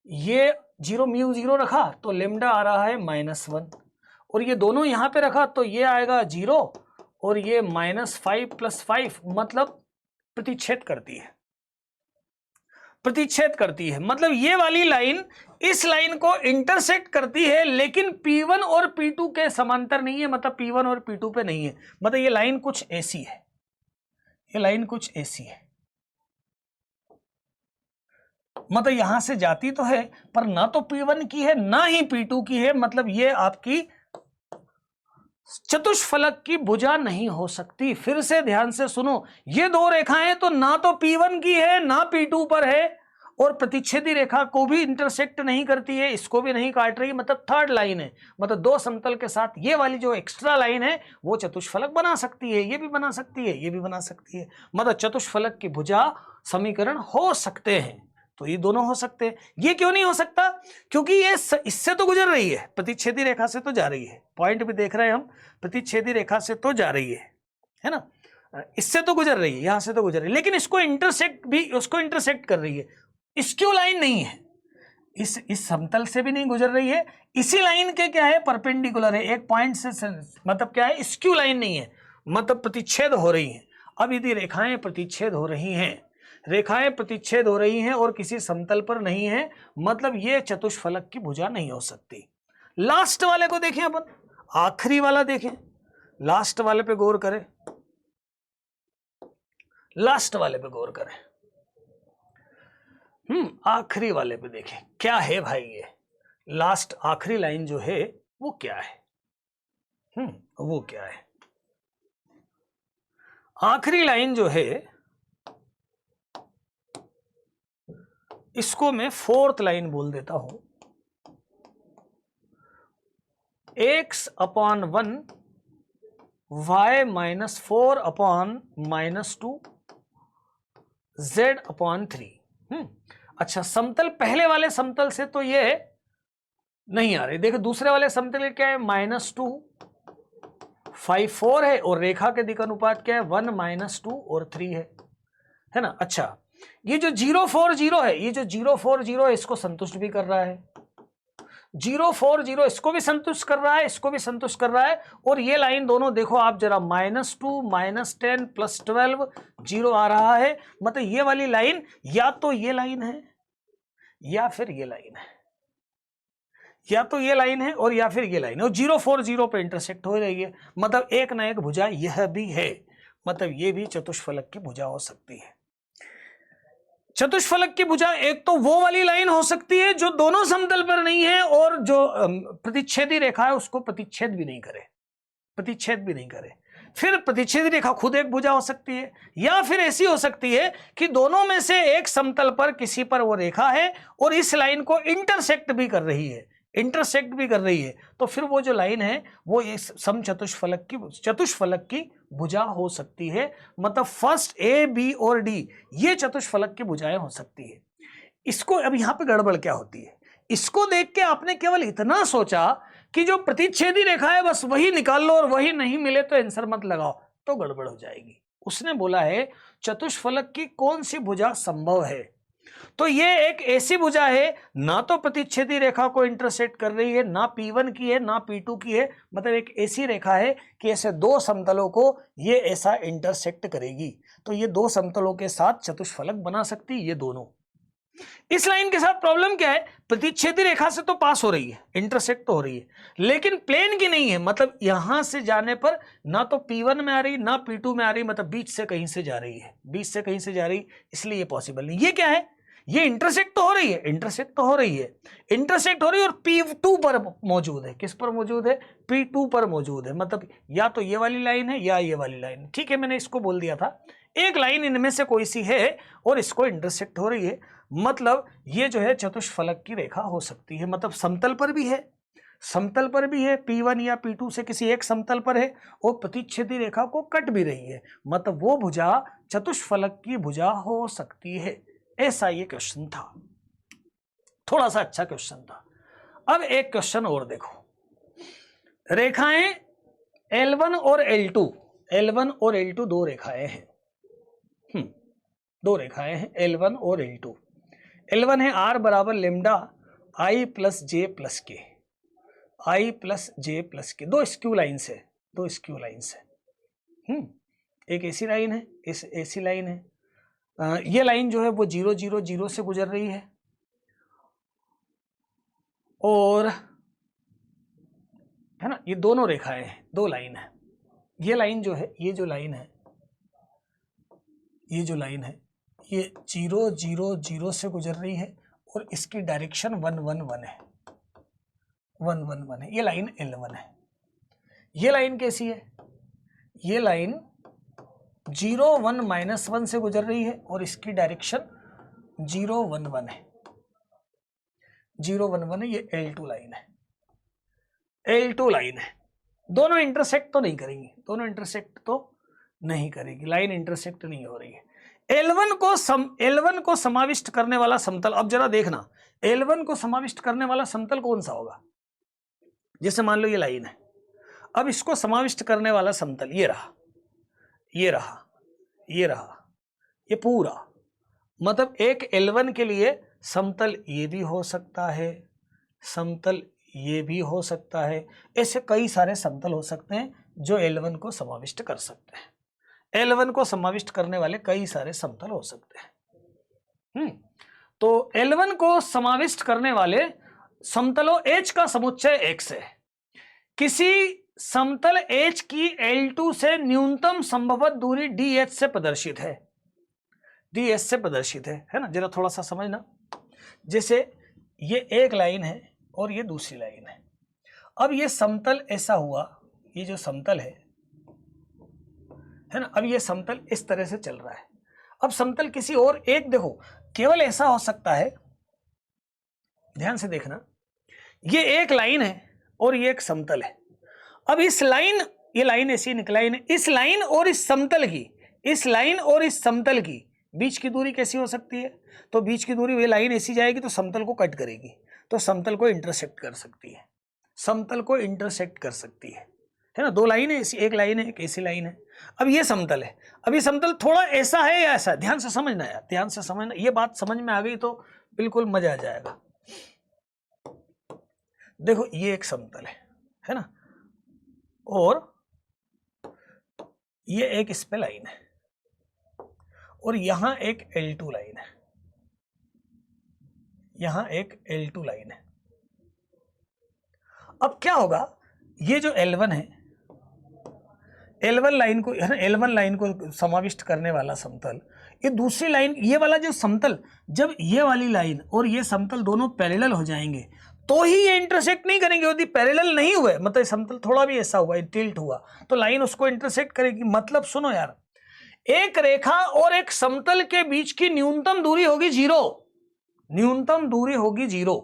ये 0 म्यू 0 रखा तो लेमडा आ रहा है -1 और ये दोनों यहां पे रखा तो ये आएगा 0 और ये -5 + 5, मतलब प्रतिच्छेद करती है, प्रतिच्छेद करती है। मतलब ये वाली लाइन इस लाइन को इंटरसेक्ट करती है, लेकिन P1 और P2 के समांतर नहीं है, मतलब P1 और P2 पे नहीं है। मतलब ये लाइन कुछ ऐसी है, ये लाइन कुछ ऐसी है, मतलब यहां से जाती तो है पर ना तो P1 की है ना ही P2 की है, मतलब ये आपकी चतुष्फलक की भुजा नहीं हो सकती। फिर से ध्यान से सुनो, ये दो रेखाएं तो ना तो P1 की है ना P2 पर है और प्रतिच्छेदी रेखा को भी इंटरसेक्ट नहीं करती है, इसको भी नहीं काट रही, मतलब थर्ड लाइन है। मतलब दो समतल के साथ ये वाली जो एक्स्ट्रा लाइन है वो चतुष्फलक बना सकती है, ये भी बना सकती है, ये भी बना सकती है, मतलब चतुष्फलक की भुजा समीकरण हो सकते हैं। तो ये दोनों हो सकते हैं। ये क्यों नहीं हो सकता, क्योंकि ये इससे तो गुजर रही है, प्रतिच्छेदी रेखा से तो जा रही है, पॉइंट भी देख रहे हैं हम, प्रतिच्छेदी रेखा से तो जा रही है, है ना, इससे तो गुजर रही है, यहां से तो गुजर रही है, लेकिन इसको इंटरसेक्ट कर रही है। स्क्यू लाइन नहीं है, इस समतल से भी नहीं गुजर रही है, इसी लाइन के क्या है, परपेंडिकुलर है, एक पॉइंट से मतलब क्या है, स्क्यू लाइन नहीं है, मतलब प्रतिच्छेद हो रही है। अब यदि रेखाएं प्रतिच्छेद हो रही हैं, रेखाएं प्रतिच्छेद हो रही हैं और किसी समतल पर नहीं है, मतलब ये चतुष्फलक की भुजा नहीं हो सकती। लास्ट वाले को देखें अपन, आखिरी वाला देखें, लास्ट वाले पे गौर करें, लास्ट वाले पे गौर करें, आखिरी वाले पे देखें क्या है भाई, ये लास्ट आखिरी लाइन जो है वो क्या है, वो क्या है, आखिरी लाइन जो है इसको मैं फोर्थ लाइन बोल देता हूं, x/1 y-4/-2 z/3। अच्छा, समतल पहले वाले समतल से तो ये नहीं आ रही, देखो दूसरे वाले समतल क्या है, -2 5 4 है, और रेखा के दिशानुपात क्या है, 1 -2 और 3 है ना। अच्छा, ये जो 0 4 0 है, ये जो 0 4 0 है इसको संतुष्ट भी कर रहा है, 0 4 0 इसको भी संतुष्ट कर रहा है, इसको भी संतुष्ट कर रहा है, और ये लाइन दोनों देखो आप जरा, -2 -10 +12 0 आ रहा है, मतलब ये वाली लाइन या तो ये लाइन है या फिर ये लाइन है, या तो ये लाइन है और या फिर ये लाइन है, और 0 4 0 पे इंटरसेक्ट हो रही है, मतलब एक ना एक भुजा यह भी है, मतलब ये भी चतुष्फलक की भुजा हो सकती है। चतुष्फलक की भुजा एक तो वो वाली लाइन हो सकती है जो दोनों समतल पर नहीं है और जो प्रतिच्छेदी रेखा है उसको प्रतिच्छेद भी नहीं करे, फिर प्रतिच्छेदी रेखा खुद एक भुजा हो सकती है, या फिर ऐसी हो सकती है कि दोनों में से एक समतल पर किसी पर वो रेखा है और इस लाइन को इंटरसेक्ट भी कर रही है, तो फिर वो जो लाइन है वो इस चतुष्फलक की भुजा हो सकती है, मतलब फर्स्ट ए बी और डी ये चतुष्फलक की भुजाएं हो सकती है। इसको अब यहां पे गड़बड़ क्या होती है, इसको देख के आपने केवल इतना सोचा कि जो प्रतिच्छेदी रेखा है बस वही निकाल लो और वही नहीं मिले तो आंसर मत लगाओ, तो गड़बड़ हो जाएगी। उसने बोला है चतुष्फलक की कौन सी भुजा संभव है, तो ये एक ऐसी भुजा है ना तो प्रतिच्छेदी रेखा को इंटरसेक्ट कर रही है, ना P1 की है ना P2 की है, मतलब एक ऐसी रेखा है कि ऐसे दो समतलों को ये ऐसा इंटरसेक्ट करेगी, तो ये दो समतलों के साथ चतुष्फलक बना सकती है ये दोनों। इस लाइन के साथ प्रॉब्लम क्या है, प्रतिच्छेदी रेखा से तो पास हो रही है, इंटरसेक्ट तो हो रही है, लेकिन प्लेन की नहीं है, मतलब यहां से जाने पर ना तो P1 में आ रही ना P2 में आ रही, मतलब बीच से कहीं से जा रही है, इसलिए ये पॉसिबल नहीं। ये क्या है, ये इंटरसेक्ट तो हो रही है, इंटरसेक्ट हो रही है और P2 पर मौजूद है, किस पर मौजूद है, P2 पर मौजूद है, मतलब या तो ये वाली लाइन है या ये वाली लाइन, ठीक है, मैंने इसको बोल दिया था, एक लाइन इनमें से कोई सी है और इसको इंटरसेक्ट हो रही है, मतलब ये जो है चतुष्फलक की रेखा हो सकती है, मतलब समतल पर भी है, P1 या P2 से किसी एक समतल पर है और प्रतिच्छेदी रेखा को कट भी रही है, मतलब वो भुजा चतुष्फलक की भुजा हो सकती है। ऐसा ये क्वेश्चन था, थोड़ा सा अच्छा क्वेश्चन था। अब एक क्वेश्चन और देखो, रेखाएं L1 और L2 दो रेखाएं हैं, L1 और L2। L1 है R बराबर lambda I plus J plus के, दो स्क्यू लाइन्स है, एक ऐसी लाइन है, ऐसी लाइन है, ये लाइन जो है वो 0 0 0 से गुजर रही है, और है ना, ये दोनों रेखाएं हैं, दो लाइन है, ये लाइन जो है, ये जो लाइन है ये 0 0 0 से गुजर रही है और इसकी डायरेक्शन 1 1 1 है, ये लाइन L1 है। ये लाइन कैसी है, ये लाइन 0 1 -1 से गुजर रही है और इसकी डायरेक्शन 0 1 1 है, 0 1 1 है, ये L2 लाइन है, दोनों इंटरसेक्ट तो नहीं करेगी, लाइन इंटरसेक्ट नहीं हो रही है। L1 को समाविष्ट करने वाला समतल, अब जरा देखना L1 को समाविष्ट करने वाला समतल कौन सा होगा, जैसे मान लो ये लाइन है, अब इसको समाविष्ट करने वाला समतल ये रहा, ये रहा, ये रहा, ये पूरा, मतलब एक L1 के लिए समतल ये भी हो सकता है, समतल ये भी हो सकता है, ऐसे कई सारे समतल हो सकते हैं जो L1 को समाविष्ट कर सकते हैं। L1 को समाविष्ट करने वाले कई सारे समतल हो सकते हैं। तो L1 को समाविष्ट करने वाले समतलों H का समुच्चय X है। किसी समतल H की L2 से न्यूनतम संभवत दूरी DH से प्रदर्शित है, DH से प्रदर्शित है ना। जरा थोड़ा सा समझना, जैसे ये एक लाइन है और ये दूसरी लाइन है। अब ये समतल ऐसा हुआ, ये जो समतल है ना, अब ये समतल इस तरह से चल रहा है। अब समतल किसी और एक, देखो केवल ऐसा हो सकता है, ध्यान से देखना, ये एक लाइन है और ये एक समतल है। अब इस लाइन, ये लाइन ऐसी निकलाई है, इस लाइन और इस समतल की, इस लाइन और इस समतल की बीच की दूरी कैसी हो सकती है? तो बीच की दूरी, ये लाइन ऐसी जाएगी तो समतल को कट करेगी, तो समतल को इंटरसेक्ट कर सकती है, समतल को इंटरसेक्ट कर सकती है ना। दो लाइन है ऐसी, एक लाइन है, एक ऐसी लाइन है। अब ये समतल है, अब ये समतल थोड़ा ऐसा है या ऐसा, ध्यान से समझना यार, ध्यान से समझना। ये बात समझ में आ गई तो बिल्कुल मजा आ जाएगा। देखो ये एक समतल है ना, और ये एक इस पे लाइन है, और यहां एक L2 लाइन है, यहां एक L2 लाइन है। अब क्या होगा, ये जो L1 है, L1 लाइन को, है ना, L1 लाइन को समाविष्ट करने वाला समतल, ये दूसरी लाइन, ये वाला जो समतल, जब ये वाली लाइन और ये समतल दोनों पैरेलल हो जाएंगे तो ही ये इंटरसेक्ट नहीं करेंगे। यदि पैरेलल नहीं हुए, मतलब समतल थोड़ा भी ऐसा हुआ, टिल्ट हुआ, तो लाइन उसको इंटरसेक्ट करेगी। मतलब सुनो यार, एक रेखा और एक समतल के बीच की न्यूनतम दूरी होगी 0, न्यूनतम दूरी होगी 0।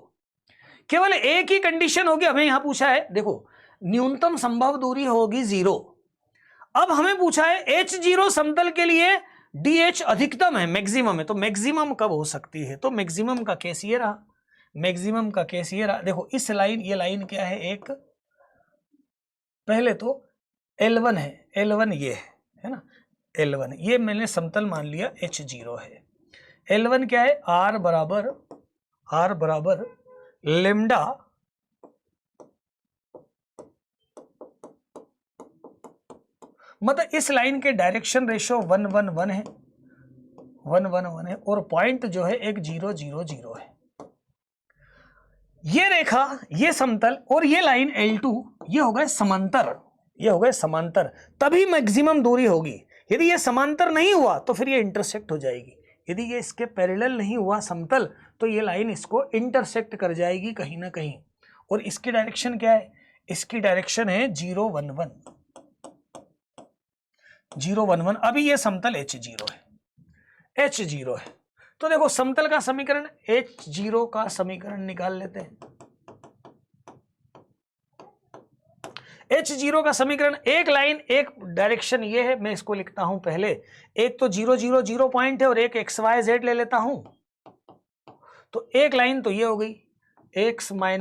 केवल एक ही कंडीशन होगी, हमें यहां पूछा है, देखो न्यूनतम संभव दूरी होगी 0। अब हमें पूछा है H0 समतल के लिए DH अधिकतम है, मैक्सिमम है, तो मैक्सिमम कब हो सकती है? तो मैक्सिमम का केस ये रहा, मैक्सिमम का केस ये रहा। देखो इस लाइन, ये लाइन क्या है, एक पहले तो L1 है, L1 ये है ना, L1 ये मैंने समतल मान लिया H0 है। L1 क्या है, R बराबर लेमडा मतलब इस लाइन के डायरेक्शन रेशियो 1 1 1 है, 1 1 1 है, और पॉइंट जो है एक 0 0 0 है। ये रेखा, ये समतल और ये लाइन L2, ये हो गए समांतर, ये हो गए समांतर, तभी मैक्सिमम दूरी होगी। यदि ये समांतर नहीं हुआ तो फिर ये इंटरसेक्ट हो जाएगी। यदि ये इसके पैरेलल नहीं हुआ समतल, तो ये लाइन इसको इंटरसेक्ट कर जाएगी कहीं ना कहीं। और इसकी डायरेक्शन क्या है? इसकी डायरेक्शन है 0 1 1, 0 1 1। अभी ये समतल H0 है, H0 है। तो देखो समतल का समीकरण, H0 का समीकरण निकाल लेते हैं। H0 का समीकरण, एक लाइन एक डायरेक्शन ये है, मैं इसको लिखता हूं पहले, एक तो 0 0 0 पॉइंट है और एक XY Z ले लेता हूं। तो एक लाइन तो ये हो गई, x - 0 y -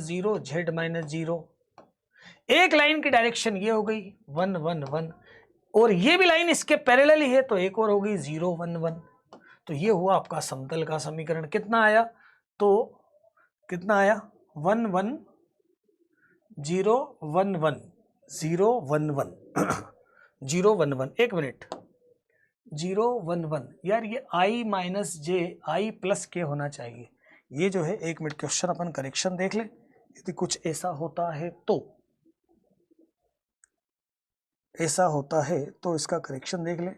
0 z - 0। एक लाइन की डायरेक्शन ये हो गई 1 1 1, और ये भी लाइन इसके पैरेलल ही है, तो एक और हो गई 0 1 1। तो ये हुआ आपका समतल का समीकरण। कितना आया? तो कितना आया? 1 1 0 1 1 0 1 1 0 1 1। एक मिनट, 0 1 1 यार, ये I - J I + K होना चाहिए। ये जो है, एक मिनट, क्वेश्चन अपन करेक्शन देख ले, यदि कुछ ऐसा होता है तो, ऐसा होता है तो इसका करेक्शन देख ले।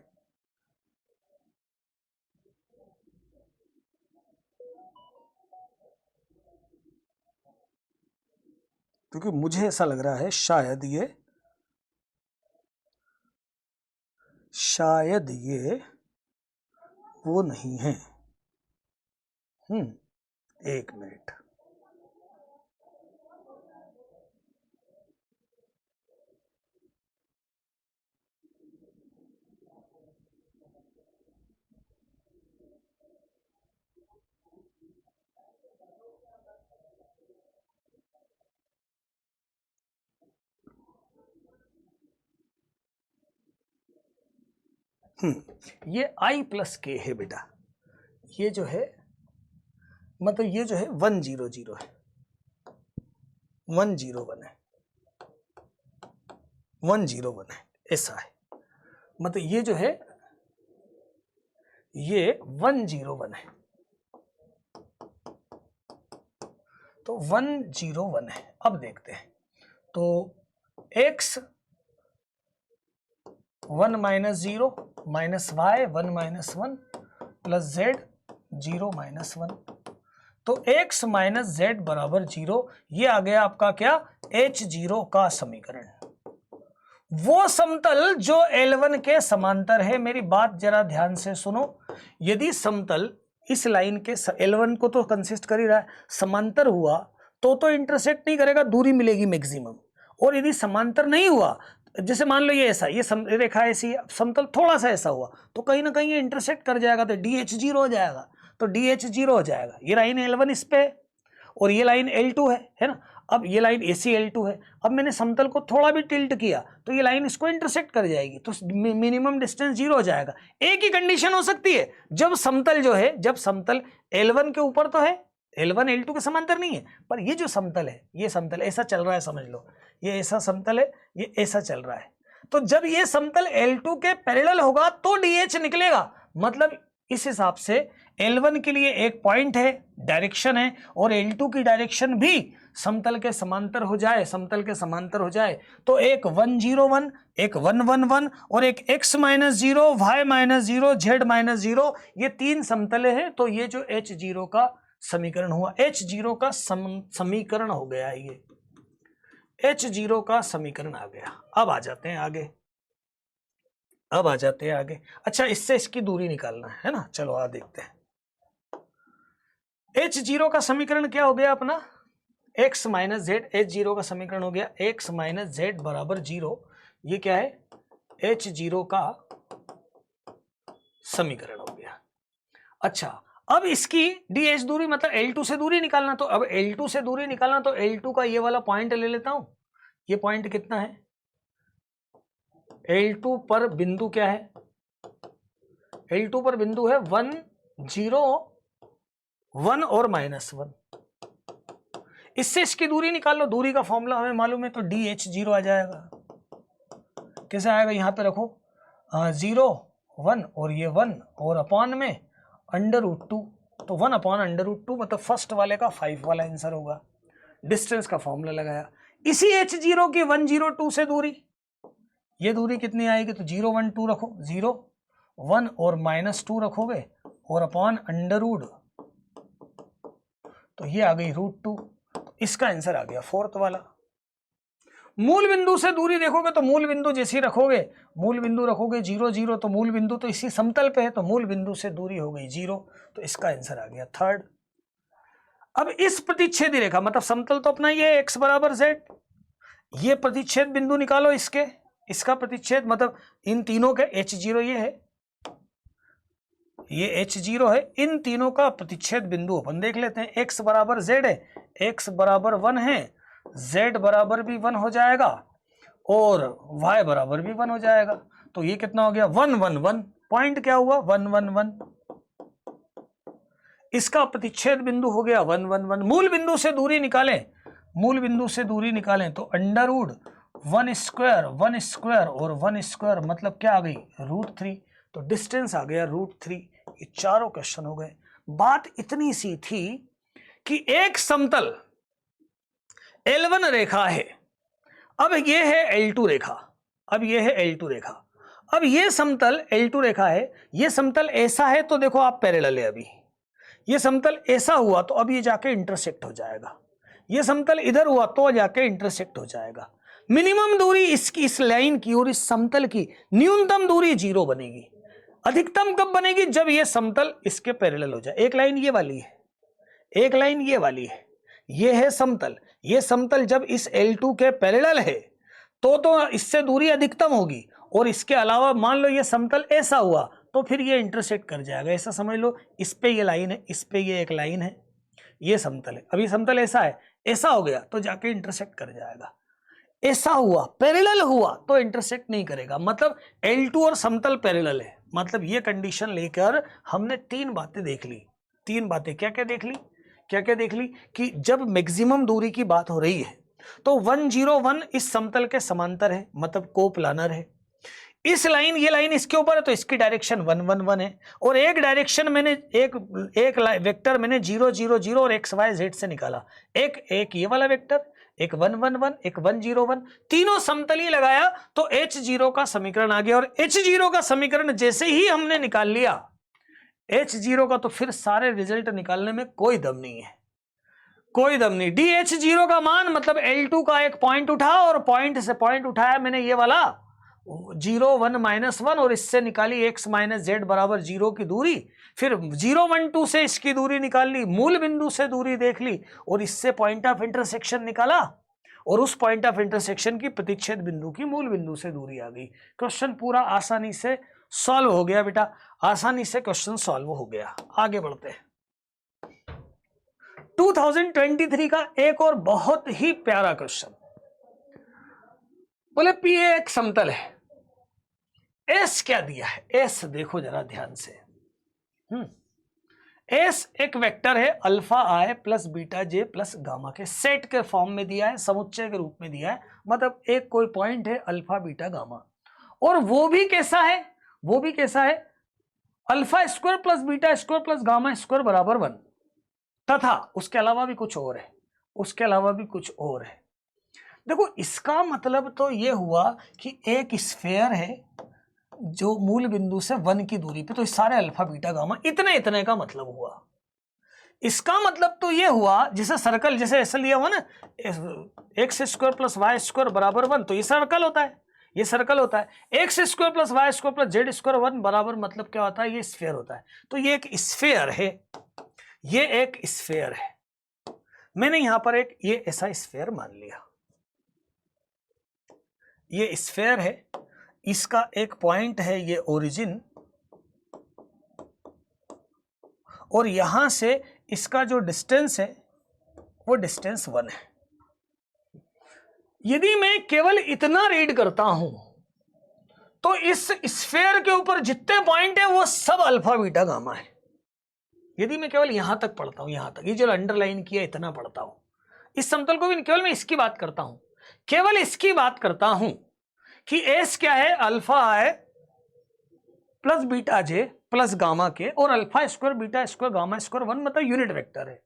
क्योंकि मुझे ऐसा लग रहा है शायद ये वो नहीं है। एक मिनट, ये I प्लस के है बेटा, ये जो है मतलब ये जो है 1 0 0 है, 1 0 1 है, 1 0 1 है, ऐसा है। मतलब ये जो है ये 1 0 1 है, तो 1 0 1 है। अब देखते हैं तो x 1 minus 0 minus y 1 minus 1 plus z 0 minus 1, तो x माइनस z बराबर 0। ये आ गया आपका क्या, H0 का समीकरण। वो समतल जो L1 के समांतर है। मेरी बात जरा ध्यान से सुनो, यदि समतल इस लाइन के L1 को तो कंसिस्ट कर ही रहा है, समांतर हुआ तो इंटरसेक्ट नहीं करेगा, दूरी मिलेगी मैक्सिमम। और यदि समांतर नहीं हुआ, जैसे मान लो ये ऐसा, ये रेखा ऐसी, समतल थोड़ा सा ऐसा हुआ तो कहीं ना कहीं ये इंटरसेक्ट कर जाएगा, तो DH0 हो जाएगा, तो DH0 हो जाएगा। ये लाइन L1 इस पे और ये लाइन L2 है ना। अब ये लाइन AC L2 है, अब मैंने समतल को थोड़ा भी टिल्ट किया तो ये लाइन इसको इंटरसेक्ट कर जाएगी, तो मिनिमम डिस्टेंस 0 हो जाएगा। एक ही कंडीशन हो सकती है, जब समतल जो है, जब समतल L1 के ऊपर तो है, L1 L2 के समांतर नहीं है, पर ये जो समतल है, ये समतल ऐसा चल रहा है, समझ लो ये ऐसा समतल है, ये ऐसा चल रहा है, तो जब ये समतल L2 के पैरेलल होगा तो DH निकलेगा। मतलब इस हिसाब से L1 के लिए एक पॉइंट है, डायरेक्शन है, और L2 की डायरेक्शन भी समतल के समांतर हो जाए, समतल के समांतर हो जाए, तो एक 1 0 1, एक 1 1 1 और एक x minus 0, y minus 0, z minus 0, ये तीन समतले हैं। तो ये जो H0 का समीकरण हुआ, H0 का समीकरण हो गया, ये H0 का समीकरण आ गया। अब आ जाते हैं आगे, अब आ जाते हैं आगे। अच्छा, इससे इसकी दूरी निकालना है ना, चलो आ देखते हैं। H0 का समीकरण क्या हो गया अपना, x माइनस जेड। H0 का समीकरण हो गया x माइनस जेड बराबर 0। ये क्या है, H0 का समीकरण हो गया। अच्छा, अब इसकी DH दूरी मतलब L2 से दूरी निकालना, तो अब L2 से दूरी निकालना, तो L2 का ये वाला पॉइंट ले लेता हूं। ये पॉइंट कितना है, L2 पर बिंदु क्या है, L2 पर बिंदु है 1 0 1 और -1। इससे इसकी दूरी निकाल लो, दूरी का फॉर्मूला हमें मालूम है, तो DH0 आ जाएगा। कैसे आएगा, यहां पे रखो 0 1 और ये 1 और अपॉन में √2, तो 1 अपॉन √2 मतलब फर्स्ट वाले का 5 वाला आंसर होगा। डिस्टेंस का फॉर्मूला लगाया, इसी H0 की 1 0 2 से दूरी, ये दूरी कितनी आएगी, तो 0 1 2 रखो, 0 1 और -2 रखोगे और अपॉन √, तो ये आ गई √2। इसका आंसर आ गया फोर्थ वाला। मूल बिंदु से दूरी देखोगे तो मूल बिंदु जैसे रखोगे, मूल बिंदु रखोगे 0 0, तो मूल बिंदु तो इसी समतल पे है, तो मूल बिंदु से दूरी हो गई 0, तो इसका आंसर आ गया थर्ड। अब इस प्रतिच्छेदी रेखा मतलब समतल तो अपना ये x बराबर z, ये प्रतिच्छेद बिंदु निकालो इसके, इसका प्रतिच्छेद मतलब इन तीनों के H0 ये है, ये H0 है, इन तीनों का प्रतिच्छेद बिंदु अपन देख लेते हैं। x बराबर z है, x बराबर 1 है, z बराबर भी 1 हो जाएगा और y बराबर भी 1 हो जाएगा, तो ये कितना हो गया 1 1 1। पॉइंट क्या हुआ 1 1 1, इसका प्रतिच्छेद बिंदु हो गया 1 1 1। मूल बिंदु से दूरी निकालें, मूल बिंदु से दूरी निकालें तो √1 स्क्वायर और 1 स्क्वायर मतलब क्या आ गई √3, तो डिस्टेंस आ गया √3। ये चारों क्वेश्चन हो गए। बात इतनी सी थी कि एक समतल L1 रेखा है, अब ये है L2 रेखा, अब ये है L2 रेखा, अब ये समतल L2 रेखा है, ये समतल ऐसा है, तो देखो आप पैरेलल है, अभी ये समतल ऐसा हुआ तो अब ये जाके इंटरसेक्ट हो जाएगा, ये समतल इधर हुआ तो जाके इंटरसेक्ट हो जाएगा। मिनिमम दूरी इसकी, इस लाइन की और इस समतल की न्यूनतम दूरी 0 बनेगी। अधिकतम कब बनेगी, जब ये समतल इसके पैरेलल हो जाए। एक लाइन ये वाली है, एक लाइन ये वाली है, ये है समतल, ये समतल जब इस L2 के पैरेलल है तो इससे दूरी अधिकतम होगी, और इसके अलावा मान लो ये समतल ऐसा हुआ तो फिर ये इंटरसेक्ट कर जाएगा। ऐसा समझ लो, इस पे ये लाइन है, इस पे ये एक लाइन है, ये समतल है, अभी समतल ऐसा है, ऐसा हो गया तो जाके इंटरसेक्ट कर जाएगा। ऐसा हुआ पैरेलल हुआ तो इंटरसेक्ट नहीं करेगा, मतलब L2 और समतल पैरेलल है, मतलब ये कंडीशन लेकर हमने तीन बातें देख ली। तीन बातें क्या क्या देख ली? क्या क्या देख ली? कि जब मैक्सिमम दूरी की बात हो रही है तो 101 इस समतल के समांतर है, मतलब कोप्लानर है। इस लाइन, ये लाइन इसके ऊपर है तो इसकी डायरेक्शन 111 है, और एक डायरेक्शन मैंने एक वेक्टर मैंने 0 0 0 और एक्स वाई जेड से निकाला। एक ये वाला वेक्टर, एक 111, एक 101, तीनों समतली लगाया तो H0 का समीकरण आ गया। और H0 का समीकरण जैसे ही हमने निकाल लिया H0 का, तो फिर सारे रिजल्ट निकालने में कोई दम नहीं है, कोई दम नहीं। DH0 का मान मतलब L2 का एक पॉइंट उठा और पॉइंट से पॉइंट उठाया मैंने ये वाला 0 1 -1 और इससे निकाली x - z बराबर 0 की दूरी। फिर 0 1 2 से इसकी दूरी निकाल ली, मूल बिंदु से दूरी देख ली और इससे पॉइंट ऑफ इंटरसेक्शन निकाला और उस पॉइंट ऑफ इंटरसेक्शन की प्रतिच्छेद बिंदु की मूल बिंदु से दूरी आ गई। क्वेश्चन पूरा आसानी से सॉल्व हो गया बेटा, आसानी से क्वेश्चन सॉल्व हो गया। आगे बढ़ते हैं। 2023 का एक और बहुत ही प्यारा क्वेश्चन। बोले P एक समतल है, S क्या दिया है? S देखो जरा ध्यान से। S एक वेक्टर है alpha I plus beta J plus gamma के सेट के फॉर्म में दिया है, समुच्चय के रूप में दिया है। मतलब एक कोई पॉइंट है अल्फा बीटा गामा, और वो भी कैसा है? वो भी कैसा है? Alpha square plus beta square plus gamma square बराबर 1, तथा उसके अलावा भी कुछ और है, उसके अलावा भी कुछ और है। देखो इसका मतलब तो ये हुआ कि एक स्फीयर है जो मूल बिंदु से 1 की दूरी पे, तो इस सारे अल्फा बीटा गामा इतने इतने का मतलब हुआ। इसका मतलब तो ये हुआ जैसे सर्कल, जैसे ऐसे लिया हुआ ना, X square plus Y square बराबर 1, तो ये सर्कल होता है, ये सर्कल होता है। X square plus Y square plus Z square 1 बराबर मतलब क्या होता है? ये स्फीयर होता है। तो ये एक स्फीयर है, ये एक स्फीयर है। मैंने यहां पर एक ये ऐसा स्फीयर मान लिया, ये स्फीयर है, इसका एक पॉइंट है ये ओरिजिन, और यहां से इसका जो डिस्टेंस है वो डिस्टेंस 1 है। यदि मैं केवल इतना रीड करता हूं तो इस स्फीयर के ऊपर जितने पॉइंट है वो सब अल्फा बीटा गामा है। यदि मैं केवल यहां तक पढ़ता हूं, यहां तक, ये जो अंडरलाइन किया इतना पढ़ता हूं, इस समतल को भी केवल मैं इसकी बात करता हूं, केवल इसकी बात करता हूं कि एस क्या है? Alpha I plus beta J plus gamma के, और alpha square beta square gamma square 1 मतलब यूनिट वेक्टर है।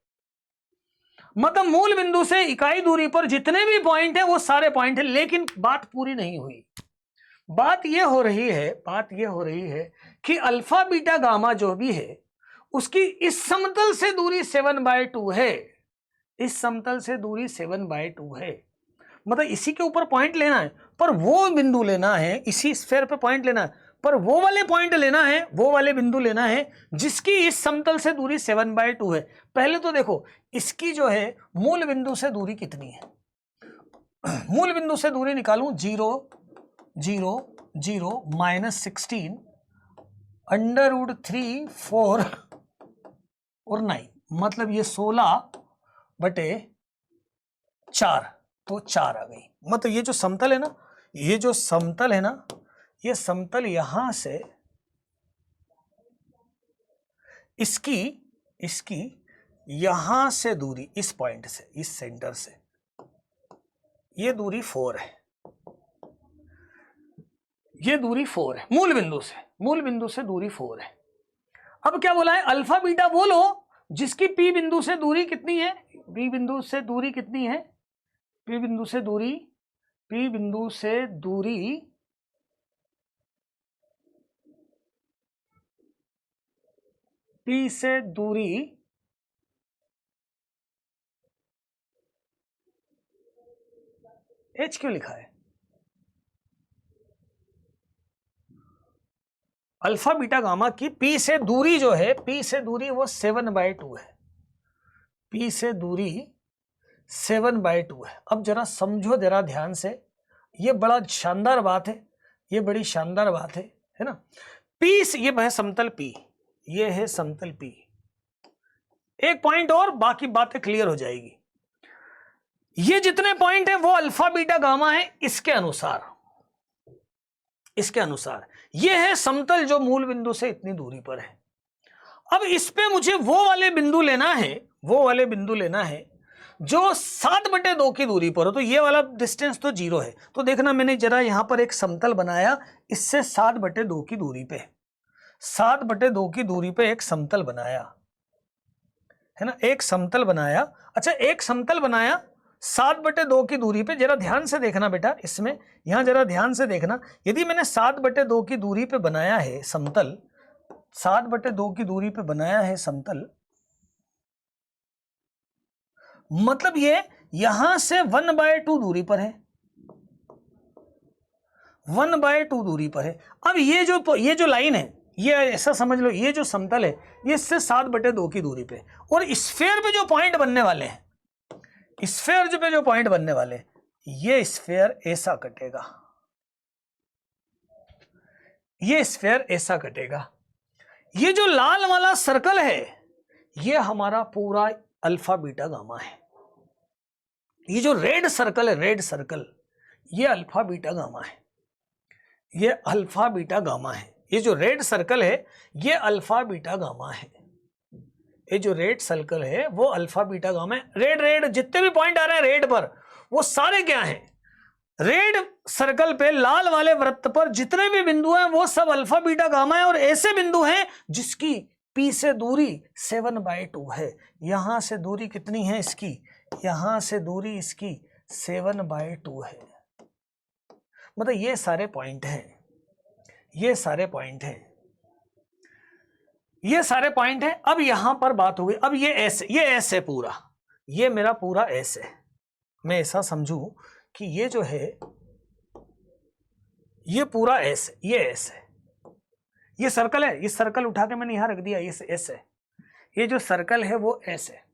मतलब मूल बिंदु से इकाई दूरी पर जितने भी पॉइंट है वो सारे पॉइंट है। लेकिन बात पूरी नहीं हुई। बात यह हो रही है, बात यह हो रही है कि अल्फा बीटा गामा जो भी है उसकी इस समतल से दूरी 7/2 है, इस समतल से दूरी 7/2 है। मतलब इसी के ऊपर पॉइंट लेना है, पर वो बिंदु लेना है, इसी स्फीयर पे पॉइंट लेना है, पर वो वाले पॉइंट लेना है, वो वाले बिंदु लेना है जिसकी इस समतल से दूरी 7/2 है। पहले तो देखो इसकी जो है मूल बिंदु से दूरी कितनी है? मूल बिंदु से दूरी निकालूं 0 0 0 -16 √3 4 और 9, मतलब ये 16/4, तो 4 आ गई। मतलब ये जो समतल है ना, ये जो समतल है ना, ये समतल यहां से इसकी यहां से दूरी, इस पॉइंट से, इस सेंटर से ये दूरी 4 है, ये दूरी 4 है मूल बिंदु से दूरी 4 है। अब क्या बोला है? अल्फा बीटा वो लो जिसकी पी बिंदु से दूरी कितनी है? पी बिंदु से दूरी कितनी है? पी बिंदु से दूरी, पी बिंदु से दूरी पी से दूरी एच क्यों लिखा है? अल्फा बीटा गामा की पी से दूरी जो है, पी से दूरी वो 7/2 है, पी से दूरी 7/2 है। अब जरा समझो जरा ध्यान से, ये बड़ा शानदार बात है, ये बड़ी शानदार बात है ना। पी से, ये है समतल पी, ये है समतल पी। एक पॉइंट और, बाकी बातें क्लियर हो जाएगी। ये जितने पॉइंट है वो अल्फा बीटा गामा है इसके अनुसार, इसके अनुसार ये है समतल जो मूल बिंदु से इतनी दूरी पर है। अब इस पे मुझे वो वाले बिंदु लेना है, वो वाले बिंदु लेना है जो 7/2 की दूरी पर हो। तो ये वाला डिस्टेंस तो 0 है। तो देखना मैंने जरा यहां पर एक समतल बनाया, इससे 7/2 की दूरी पे, 7/2 की दूरी पे एक समतल बनाया है ना, एक समतल बनाया। अच्छा, एक समतल बनाया 7/2 की दूरी पे। जरा ध्यान से देखना बेटा, इसमें यहां जरा ध्यान से देखना। यदि मैंने 7/2 की दूरी पे बनाया है समतल, 7/2 की दूरी पे बनाया है समतल, मतलब ये यहां से 1/2 दूरी पर है, 1/2 दूरी पर है। अब ये जो लाइन है, ये ऐसा समझ लो, ये जो समतल है ये इससे 7/2 की दूरी पे, और स्फीयर पे जो पॉइंट बनने वाले हैं, स्फीयर पे जो पॉइंट बनने वाले, ये स्फीयर ऐसा कटेगा, ये स्फीयर ऐसा कटेगा। ये जो लाल वाला सर्कल है ये हमारा पूरा अल्फा बीटा गामा है। ये जो रेड सर्कल है, रेड सर्कल, ये अल्फा बीटा गामा है, ये अल्फा बीटा गामा है। ये जो रेड सर्कल है ये अल्फा बीटा गामा है, ये जो रेड सर्कल है वो अल्फा बीटा गामा है। रेड रेड जितने भी पॉइंट आ रहे हैं रेड पर, वो सारे क्या हैं? रेड सर्कल पे लाल वाले वृत्त पर जितने भी बिंदु हैं वो सब अल्फा बीटा गामा है, और ऐसे बिंदु हैं जिसकी P से दूरी 7/2 है। यहां से दूरी कितनी है इसकी? यहां से दूरी इसकी 7/2 है। मतलब ये सारे पॉइंट हैं, ये सारे पॉइंट हैं, ये सारे पॉइंट हैं। अब यहां पर बात हो गई, अब ये एस है पूरा, ये मेरा पूरा एस है। मैं ऐसा समझू कि ये जो है ये पूरा एस, ये एस है, ये सर्कल है, ये सर्कल उठा के मैंने यहां रख दिया, ये एस है, ये जो सर्कल है वो एस है।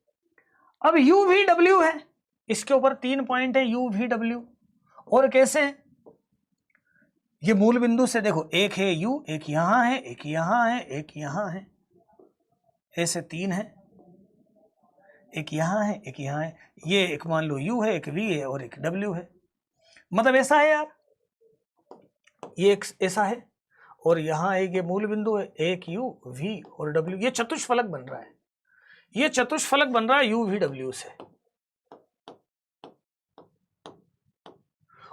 अब यू वी डब्ल्यू है, इसके ऊपर 3 पॉइंट है यू वी डब्ल्यू, और कैसे है? ये मूल बिंदु से देखो, एक है यू, एक यहां है, एक यहां है, एक यहां है, ऐसे 3 है, एक यहां है, एक यहां है, ये एक मान लो यू है, एक वी है और एक डब्ल्यू है। मतलब ऐसा है यार, ये एक ऐसा है, और यहां एक ये मूल बिंदु है, एक यू वी और डब्ल्यू। ये चतुष्फलक बन रहा है, ये चतुष्फलक बन रहा है यू वी डब्ल्यू से।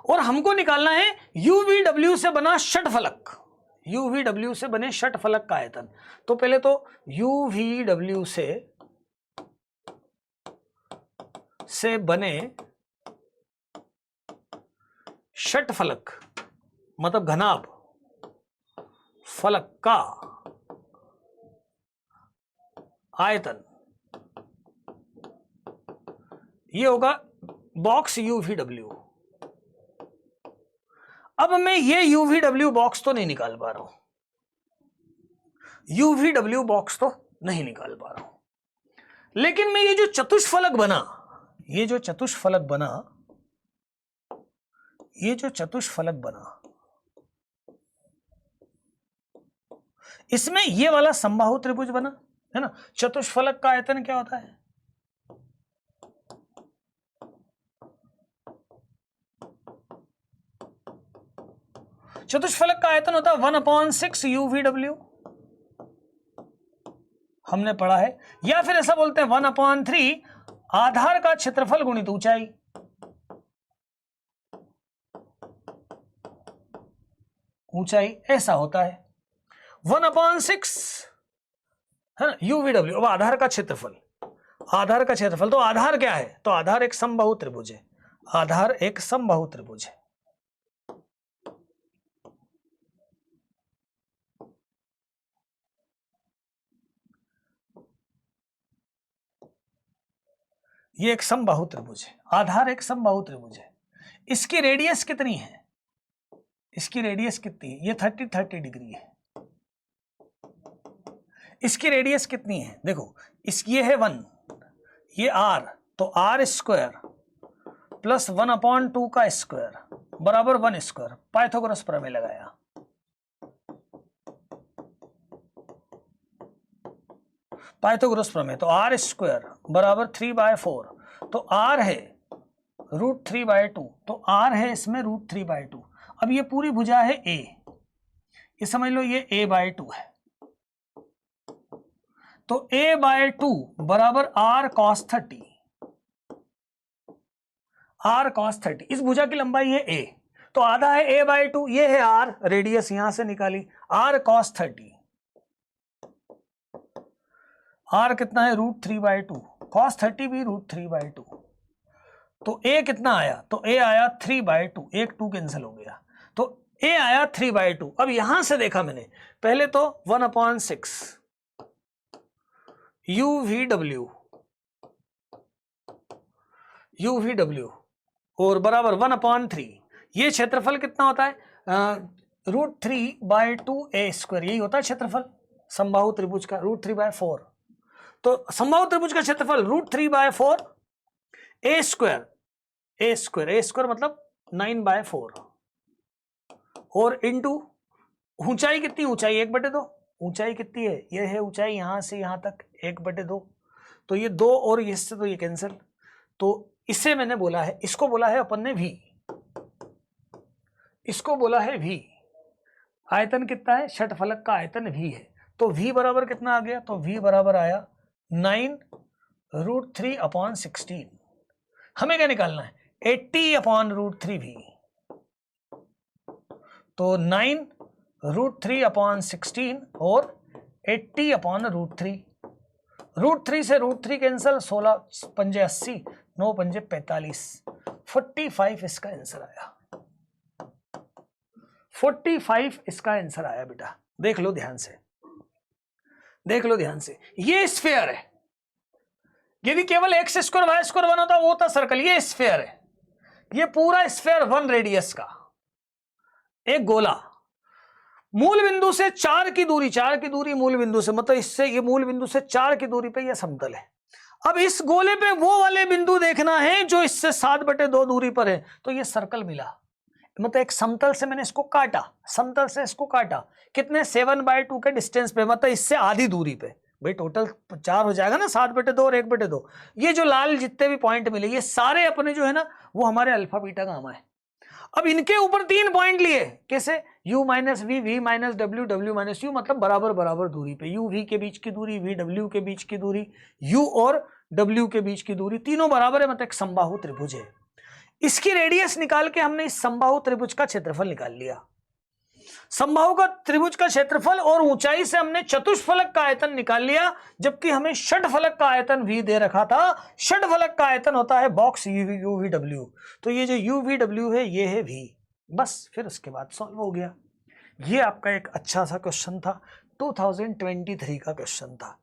और हमको निकालना है यू वी डब्ल्यू से बना षटफलक, यू वी डब्ल्यू से बने षटफलक का आयतन। तो पहले तो यू वी डब्ल्यू से बने षटफलक, मतलब घनाभ फलक का आयतन, ये होगा बॉक्स यू वी डब्ल्यू। अब मैं ये यू वी डब्ल्यू बॉक्स तो नहीं निकाल पा रहा हूं, यू वी डब्ल्यू बॉक्स तो नहीं निकाल पा रहा हूं, लेकिन मैं ये जो चतुष्फलक बना, ये जो चतुष्फलक बना, ये जो चतुष्फलक बना, इसमें ये वाला समबाहु त्रिभुज बना है ना। चतुष्फलक का आयतन क्या होता है? चतुष्फलक का आयतन होता है 1/6 UVW, हमने पढ़ा है। या फिर ऐसा बोलते हैं 1/3 आधार का क्षेत्रफल गुणित ऊंचाई, ऊंचाई ऐसा होता है 1/6 है ना UVW। अब आधार का क्षेत्रफल, आधार का क्षेत्रफल, तो आधार क्या है? तो आधार एक समबाहु त्रिभुज है, आधार एक समबाहु त्रिभुज है। ये एक समबाहु त्रिभुज है, आधार एक समबाहु त्रिभुज है। इसकी रेडियस कितनी है? इसकी रेडियस कितनी है? ये 30 डिग्री है। इसकी रेडियस कितनी है? देखो, ये है 1, ये r, तो r स्क्वायर प्लस 1/2 का स्क्वायर बराबर 1 स्क्वायर। पाइथागोरस प्रमेय लगाया, पाइथागोरस प्रमेय, तो r स्क्वायर बराबर 3/4, तो r है √3/2, तो r है इसमें √3/2। अब ये पूरी भुजा है a, ये समझ लो ये a/2 है, तो a/2 बराबर r cos 30, r cos 30। इस भुजा की लंबाई है a, तो आधा है a/2, ये है r, रेडियस यहां से निकाली, r cos 30, r कितना है √3/2, cos 30 भी √3/2, तो a कितना आया, तो a आया 3/2, एक 2 कैंसिल हो गया, तो a आया 3/2। अब यहां से देखा मैंने, पहले तो 1/6 UVW और बराबर 1/3, ये क्षेत्रफल कितना होता है, √3/2a², यही होता है क्षेत्रफल समबाहु त्रिभुज का, √3/4। तो समबाहु त्रिभुज का क्षेत्रफल √3/4 a² मतलब 9/4 और इंटू ऊंचाई कितनी, ऊंचाई 1/2, ऊंचाई कितनी है, ये है ऊंचाई यहां से यहां तक 1/2, तो ये 2 और इससे तो ये कैंसिल, तो इसे मैंने बोला है, इसको बोला है अपन ने v, इसको बोला है v। आयतन कितना है, षटफलक का आयतन v है, तो v बराबर कितना आ गया, तो v बराबर आया 9√3/16। हमें क्या निकालना है, 80/√3v, तो 9√3/16 और 80/√3, √3 से √3 कैंसल, 16 पंजे 80, 9 पंजे 45, 45 इसका आंसर आया, 45 इसका आंसर आया बेटा। देख लो ध्यान से, देख लो ध्यान से, ये स्फीयर है, यदि केवल x² y² बना होता वो होता सर्कल, ये स्फीयर है, ये पूरा स्फीयर 1 रेडियस का एक गोला, मूल बिंदु से 4 की दूरी, 4 की दूरी मूल बिंदु से, मतलब इससे ये मूल बिंदु से 4 की दूरी पे ये समतल है। अब इस गोले पे वो वाले बिंदु देखना है जो इससे 7/2 दूरी पर है, तो ये सर्कल मिला, मतलब एक समतल से मैंने इसको काटा, समतल से इसको काटा, कितने 7/2 के डिस्टेंस पे, मतलब इससे आधी दूरी पे, भाई टोटल 4 हो जाएगा ना, 7/2 और 1/2। ये जो लाल जितने भी पॉइंट मिले ये सारे अपने जो है ना वो हमारे अल्फा बीटा गामा है। अब इनके ऊपर 3 पॉइंट लिए, कैसे, u minus V, v minus W, w minus U, मतलब बराबर बराबर दूरी पे, u v के बीच की दूरी, v w के बीच की दूरी, u और w के बीच की दूरी, तीनों बराबर है, मतलब एक समबाहु त्रिभुज है। इसकी रेडियस निकाल के हमने इस समबाहु त्रिभुज का क्षेत्रफल निकाल लिया। समबाहु का त्रिभुज का क्षेत्रफल और ऊंचाई से हमने चतुष्फलक का आयतन निकाल लिया, जबकि हमें षटफलक का आयतन v दे रखा था। षटफलक का आयतन होता है बॉक्स UVW, तो ये जो UVW है ये है v, बस फिर उसके बाद सॉल्व हो गया। ये आपका एक अच्छा सा क्वेश्चन था, 2023 का क्वेश्चन था।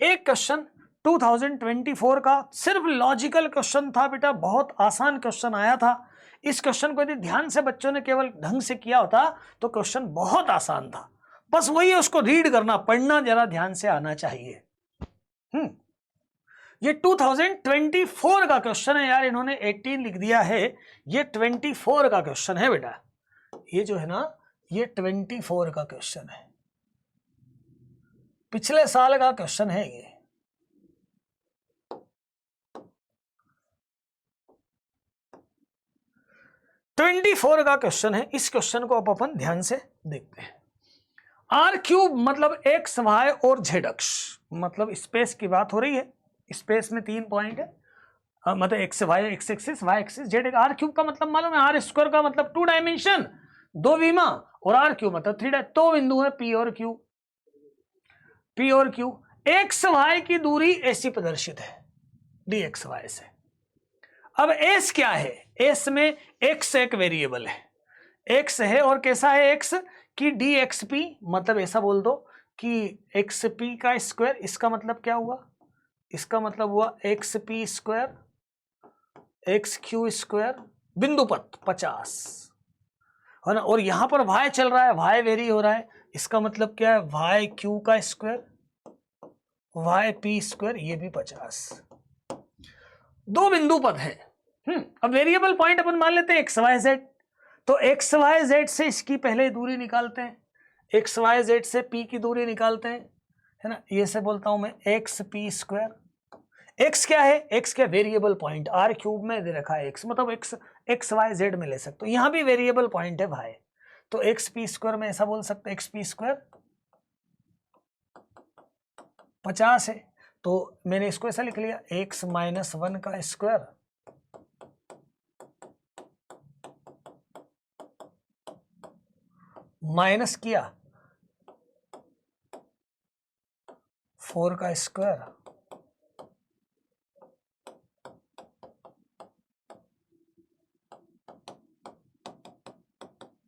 एक क्वेश्चन 2024 का सिर्फ लॉजिकल क्वेश्चन था बेटा, बहुत आसान क्वेश्चन आया था। इस क्वेश्चन को यदि ध्यान से बच्चों ने केवल ढंग से किया होता तो क्वेश्चन बहुत आसान था, बस वही है उसको रीड करना, पढ़ना जरा ध्यान से आना चाहिए। ये 2024 का क्वेश्चन है यार, इन्होंने 18 लिख दिया है, ये 24 का क्वेश्चन है बेटा, ये जो है ना ये 24 का क्वेश्चन है, पिछले साल का क्वेश्चन है ये। ट्वेंटी 24 का क्वेश्चन है। इस क्वेश्चन को अपन ध्यान से देखते हैं। r³ मतलब x, y और z अक्ष, मतलब स्पेस की बात हो रही है, स्पेस में 3 पॉइंट है, मतलब x axis, y axis, z। r³ का मतलब मालूम है, r² का मतलब 2 डायमेंशन, 2 विमा, और r³ मतलब 3 तो बिंदु है p और q, p और q। x y की दूरी ऐसी प्रदर्शित है dx y से। अब s क्या है, s में x एक वेरिएबल है, x है, और कैसा है x कि dxp, मतलब ऐसा बोल दो कि xp का स्क्वायर, इसका मतलब क्या हुआ, इसका मतलब हुआ xp स्क्वायर xq स्क्वायर बिंदु पथ 50 है ना, और यहां पर y चल रहा है, y वेरी हो रहा है, इसका मतलब क्या है yq का स्क्वायर yp स्क्वायर, ये भी 50। 2 बिंदु पथ है। अब वेरिएबल पॉइंट अपन मान लेते हैं xyz, तो xyz से इसकी पहले दूरी निकालते हैं, xyz से p की दूरी निकालते हैं, है ना, ये से बोलता हूं मैं xp स्क्वायर। x क्या है, x क्या वेरिएबल पॉइंट, r³ में दे रखा है x, मतलब x xyz में ले सकते हो, यहां भी वेरिएबल पॉइंट है y, तो एक्स पी स्क्वायर में ऐसा बोल सकते एक्स पी स्क्वायर 50 है, तो मैंने इसको ऐसा लिख लिया एक्स माइनस 1 का स्क्वायर माइनस किया 4 का स्क्वायर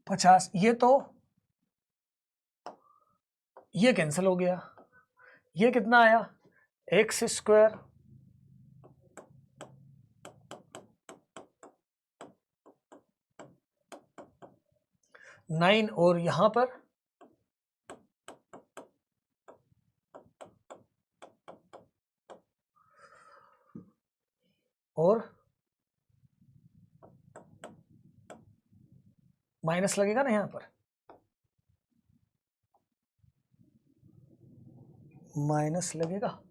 पचास। ये कैंसिल हो गया, ये कितना आया एक्स स्क्वायर नाइन, और यहां पर और माइनस लगेगा ना, यहां पर माइनस लगेगा।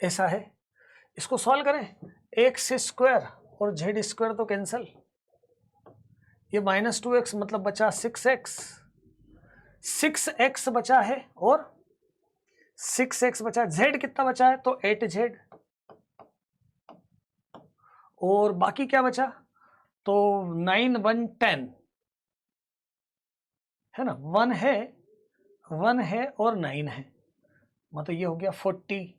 ऐसा है, इसको सॉल्व करें, एक्स स्क्वायर और जेड स्क्वायर तो कैंसिल, ये माइनस 2x मतलब बचा 6x, 6x बचा है और 6x बचा, z कितना बचा है तो 8z, और बाकी क्या बचा तो 9 1 10 है ना, 1 है और 9 है, मतलब ये हो गया 40।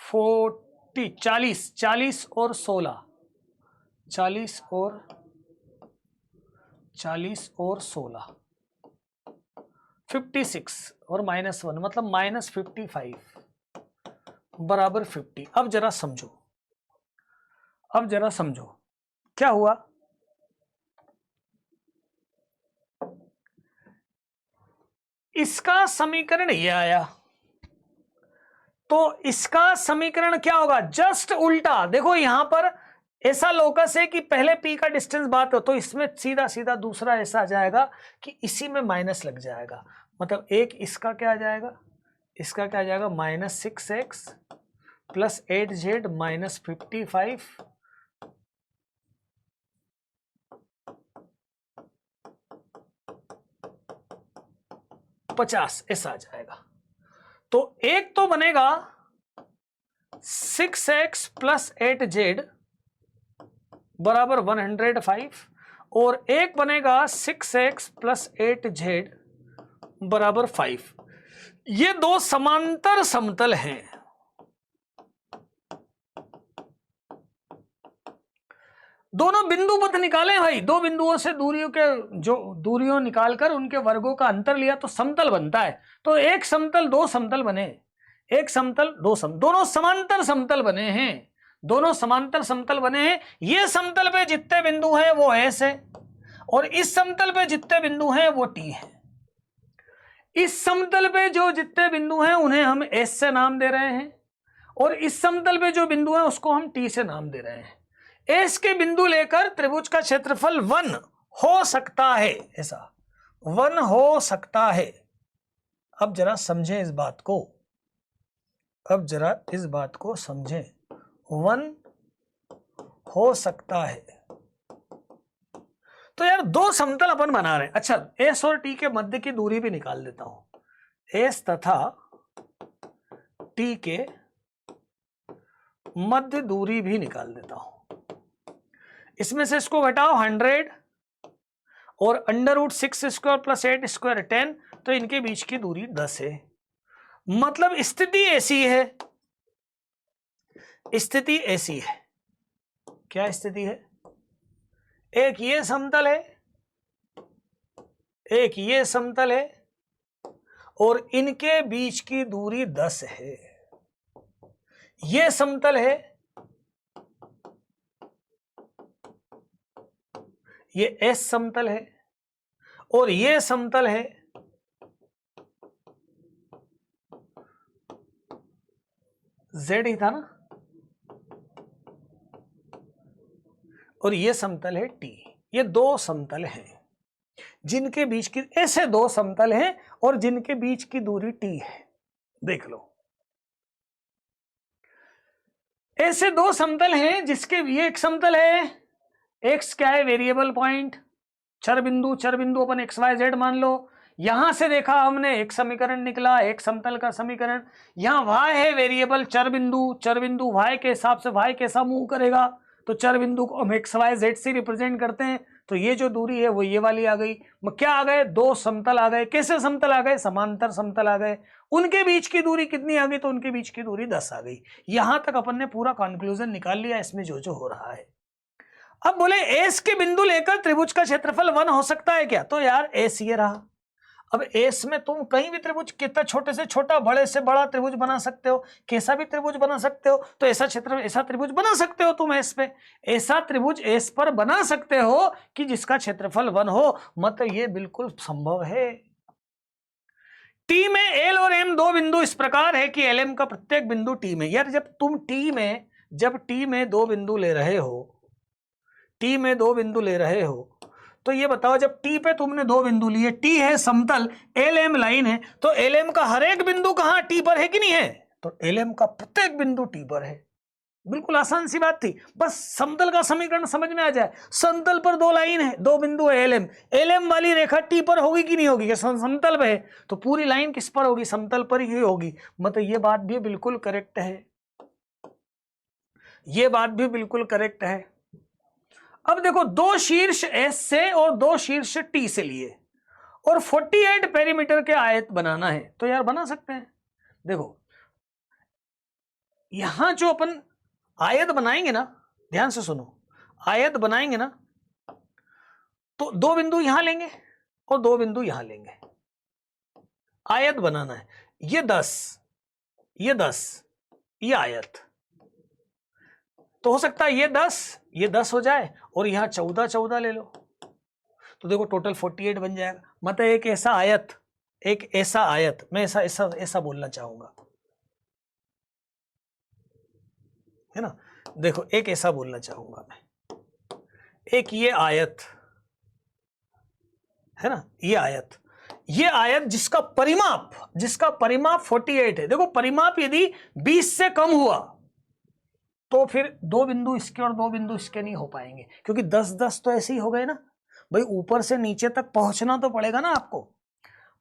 40 40 और 16, 40 और 16 56 और -1 मतलब -55 बराबर 50। अब जरा समझो क्या हुआ, इसका समीकरण ये आया, तो इसका समीकरण क्या होगा, जस्ट उल्टा। देखो यहां पर ऐसा लोकस है कि पहले p का डिस्टेंस बात हो, तो इसमें सीधा सीधा दूसरा ऐसा आ जाएगा कि इसी में माइनस लग जाएगा, मतलब एक इसका क्या आ जाएगा, इसका क्या आ जाएगा -6x प्लस 8z माइनस 55 50 ऐसा आ जाएगा। तो एक तो बनेगा 6x प्लस 8z बराबर 105 और एक बनेगा 6x प्लस 8z बराबर 5। ये दो समांतर समतल हैं, दोनों बिंदु पथ निकाले भाई, दो बिंदुओं से दूरियों के जो दूरियों निकालकर उनके वर्गों का अंतर लिया तो समतल बनता है। तो एक समतल दो समतल बने, एक समतल दो दोनों समांतर समतल बने हैं, दोनों समांतर समतल बने हैं। ये समतल पे जितने बिंदु हैं वो एस है और इस समतल पे जितने बिंदु हैं वो टी है। इस समतल पे जो जितने बिंदु हैं उन्हें हम एस से नाम दे रहे हैं और इस समतल पे जो बिंदु है उसको हम टी से नाम दे रहे हैं। एस के बिंदु लेकर त्रिभुज का क्षेत्रफल 1 हो सकता है, ऐसा 1 हो सकता है। अब जरा समझें इस बात को, अब जरा इस बात को समझें, 1 हो सकता है। तो यार दो समतल अपन बना रहे हैं, अच्छा एस और टी के मध्य की दूरी भी निकाल देता हूं, एस तथा टी के मध्य दूरी भी निकाल देता हूं। इसमें से इसको घटाओ 100 और √6 स्क्वायर प्लस 8 स्क्वायर 10, तो इनके बीच की दूरी 10 है। मतलब स्थिति ऐसी है, स्थिति ऐसी है, क्या स्थिति है, एक ये समतल है, एक ये समतल है और इनके बीच की दूरी 10 है। ये समतल है, ये एस समतल है और ये समतल है जेड ही था ना, और ये समतल है टी। ये दो समतल हैं जिनके बीच की, ऐसे दो समतल हैं और जिनके बीच की दूरी टी है। देख लो, ऐसे दो समतल हैं जिसके, ये एक समतल है, एक्स क्या है, वेरिएबल पॉइंट, चर बिंदु अपन एक्स वाई जेड मान लो। यहां से देखा हमने एक समीकरण निकला, एक समतल का समीकरण। यहां y है वेरिएबल, चर बिंदु y के हिसाब से y कैसा मूव करेगा, तो चर बिंदु को हम एक्स वाई जेड से रिप्रेजेंट करते हैं। तो ये जो दूरी है वो ये वाली आ गई। क्या आ गए, दो समतल आ गए। कैसे समतल आ गए, समांतर समतल आ गए। उनके बीच की दूरी कितनी आ गई, तो उनके बीच की दूरी 10 आ गई। यहां तक अपन ने पूरा कंक्लूजन निकाल लिया इसमें जो जो हो रहा है। अब बोले एस के बिंदु लेकर त्रिभुज का क्षेत्रफल 1 हो सकता है क्या, तो यार एस ये रहा। अब एस में तुम कहीं भी त्रिभुज, कितना छोटे से छोटा, बड़े से बड़ा त्रिभुज बना सकते हो, कैसा भी त्रिभुज बना सकते हो। तो ऐसा क्षेत्र, ऐसा त्रिभुज बना सकते हो तुम एस पे, ऐसा त्रिभुज एस पर बना सकते हो कि जिसका क्षेत्रफल 1 हो। मतलब ये बिल्कुल संभव है। टी में एल और एम दो बिंदु इस प्रकार है कि एल एम का प्रत्येक बिंदु टी में, यार जब तुम जब टी में दो बिंदु ले रहे हो, टी में दो बिंदु ले रहे हो, तो ये बताओ जब टी पे तुमने दो बिंदु लिए, टी है समतल, एल एम लाइन है, तो एल एम का हर एक बिंदु कहां, टी पर है कि नहीं है, तो एल एम का प्रत्येक बिंदु टी पर है। बिल्कुल आसान सी बात थी, बस समतल का समीकरण समझ में आ जाए। समतल पर दो लाइन है, दो बिंदु है एल एम वाली रेखा टी पर होगी कि नहीं होगी, समतल पे है तो पूरी लाइन किस पर होगी, समतल पर ही होगी। मतलब ये बात भी बिल्कुल करेक्ट है, ये बात भी बिल्कुल करेक्ट है। अब देखो, दो शीर्ष एस से और दो शीर्ष टी से लिए और 48 पेरीमीटर के आयत बनाना है, तो यार बना सकते हैं। देखो यहां जो अपन आयत बनाएंगे ना, ध्यान से सुनो, आयत बनाएंगे ना, तो दो बिंदु यहां लेंगे और दो बिंदु यहां लेंगे, आयत बनाना है। ये 10, ये 10, ये आयत, तो हो सकता है ये 10 हो जाए और यहां 14 ले लो, तो देखो टोटल 48 बन जाएगा। मतलब एक ऐसा आयत, मैं ऐसा बोलना चाहूंगा, है ना। देखो एक ऐसा बोलना चाहूंगा मैं, एक ये आयत है ना, ये आयत जिसका परिमाप 48 है। देखो परिमाप यदि 20 से कम हुआ तो फिर दो बिंदु इसके और दो बिंदु इसके नहीं हो पाएंगे, क्योंकि 10-10 तो ऐसे ही हो गए ना भाई, ऊपर से नीचे तक पहुंचना तो पड़ेगा ना आपको।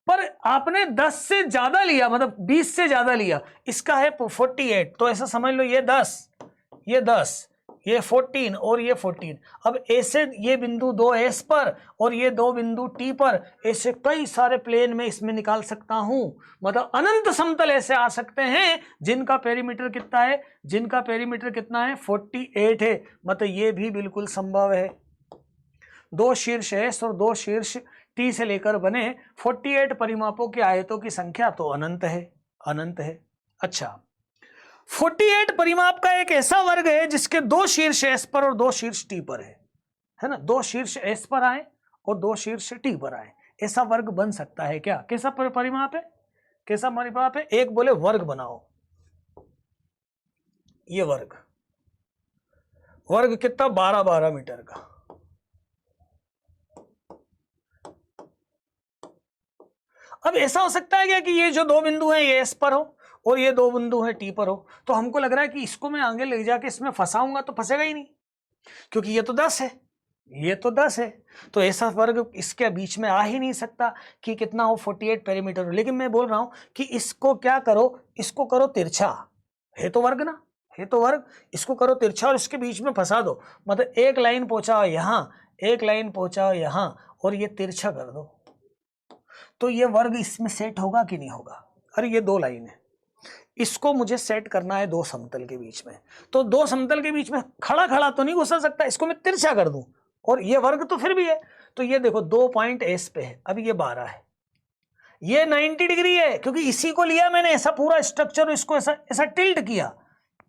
पर आपने 10 से ज्यादा लिया, मतलब 20 से ज्यादा लिया, इसका है 48, तो ऐसा समझ लो ये 10, ये 14 और ये 14। अब ऐसे ये बिंदु दो एस पर और ये दो बिंदु टी पर, ऐसे कई सारे प्लेन में इसमें निकाल सकता हूं। मतलब अनंत समतल ऐसे आ सकते हैं जिनका पेरीमीटर कितना है, 48 है। मतलब ये भी बिल्कुल संभव है। दो शीर्ष एस और दो शीर्ष टी से लेकर बने 48 परिमापों के आयतों की संख्या तो अनंत है। अच्छा, 48 परिमाप का एक ऐसा वर्ग है जिसके दो शीर्ष एस पर और दो शीर्ष टी पर है ना, दो शीर्ष एस पर आए और दो शीर्ष टी पर आए, ऐसा वर्ग बन सकता है क्या। कैसा परिमाप है, कैसा परिमाप है, एक बोले वर्ग बनाओ, ये वर्ग कितना, 12 मीटर का। अब ऐसा हो सकता है क्या कि ये जो दो बिंदु हैं ये एस पर हो और ये दो बिंदु हैं टी पर हो, तो हमको लग रहा है कि इसको मैं आगे ले जाके इसमें फंसाऊंगा तो फंसेगा ही नहीं, क्योंकि ये तो 10 है, ये तो 10 है, तो ऐसा वर्ग इसके बीच में आ ही नहीं सकता कि कितना हो, 48 पेरीमीटर हो। लेकिन मैं बोल रहा हूं कि इसको क्या करो, इसको करो तिरछा, है तो वर्ग ना, है तो वर्ग, इसको करो तिरछा और इसके बीच में फंसा दो। मतलब एक लाइन पहुंचाओ यहाँ, एक लाइन पहुंचाओ यहाँ और ये तिरछा कर दो, तो ये वर्ग इसमें सेट होगा कि नहीं होगा। अरे ये दो लाइन है, इसको मुझे सेट करना है दो समतल के बीच में, तो दो समतल के बीच में खड़ा तो नहीं घुसा सकता, इसको मैं तिरछा कर दूं और ये वर्ग तो फिर भी है। तो ये देखो 2 पॉइंट एस पे है, अब ये 12 है, ये 90 डिग्री है, क्योंकि इसी को लिया मैंने, ऐसा पूरा स्ट्रक्चर, इसको ऐसा टिल्ट किया,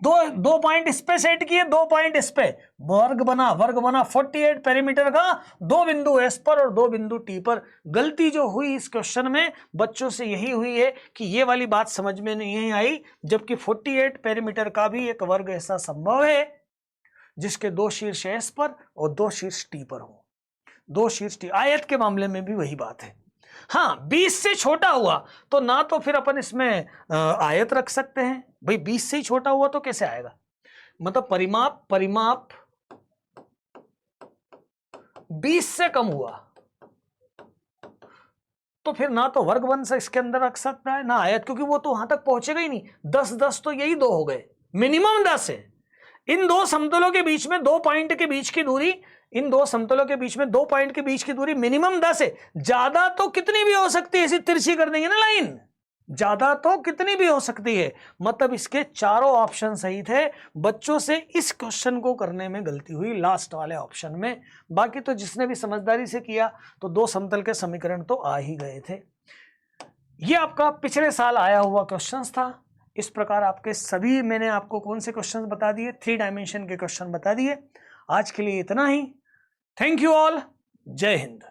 दो पॉइंट इस पे सेट किए, 2 पॉइंट इस पे, वर्ग बना 48 पेरीमीटर का, दो बिंदु एस पर और दो बिंदु टी पर। गलती जो हुई इस क्वेश्चन में बच्चों से यही हुई है कि ये वाली बात समझ में नहीं आई, जबकि 48 पेरीमीटर का भी एक वर्ग ऐसा संभव है जिसके दो शीर्ष एस पर और दो शीर्ष टी पर हो। दो शीर्ष टी, आयत के मामले में भी वही बात है। हाँ 20 से छोटा हुआ तो ना तो फिर अपन इसमें आयत रख सकते हैं भाई, 20 से ही छोटा हुआ तो कैसे आएगा, मतलब परिमाप 20 से कम हुआ तो फिर ना तो वर्ग वंश इसके अंदर रख सकता है ना आयत, क्योंकि वो तो वहां तक पहुंचेगा ही नहीं। 10 तो यही दो हो गए, मिनिमम 10 है। इन दो समतलों के बीच में 2 पॉइंट के बीच की दूरी, इन दो समतलों के बीच में 2 पॉइंट के बीच की दूरी मिनिमम 10 है। ज्यादा तो कितनी भी हो सकती है, ऐसी तिरछी कर देंगे ना लाइन, ज्यादा तो कितनी भी हो सकती है। मतलब इसके चारों ऑप्शन सही थे। बच्चों से इस क्वेश्चन को करने में गलती हुई लास्ट वाले ऑप्शन में। बाकी तो जिसने भी समझदारी से किया तो दो समतल के समीकरण तो आ ही गए थे। ये आपका पिछले साल आया हुआ क्वेश्चन था। इस प्रकार आपके सभी, मैंने आपको कौन से क्वेश्चन बता दिए, 3 डायमेंशन के क्वेश्चन बता दिए। आज के लिए इतना ही। थैंक यू ऑल, जय हिंद।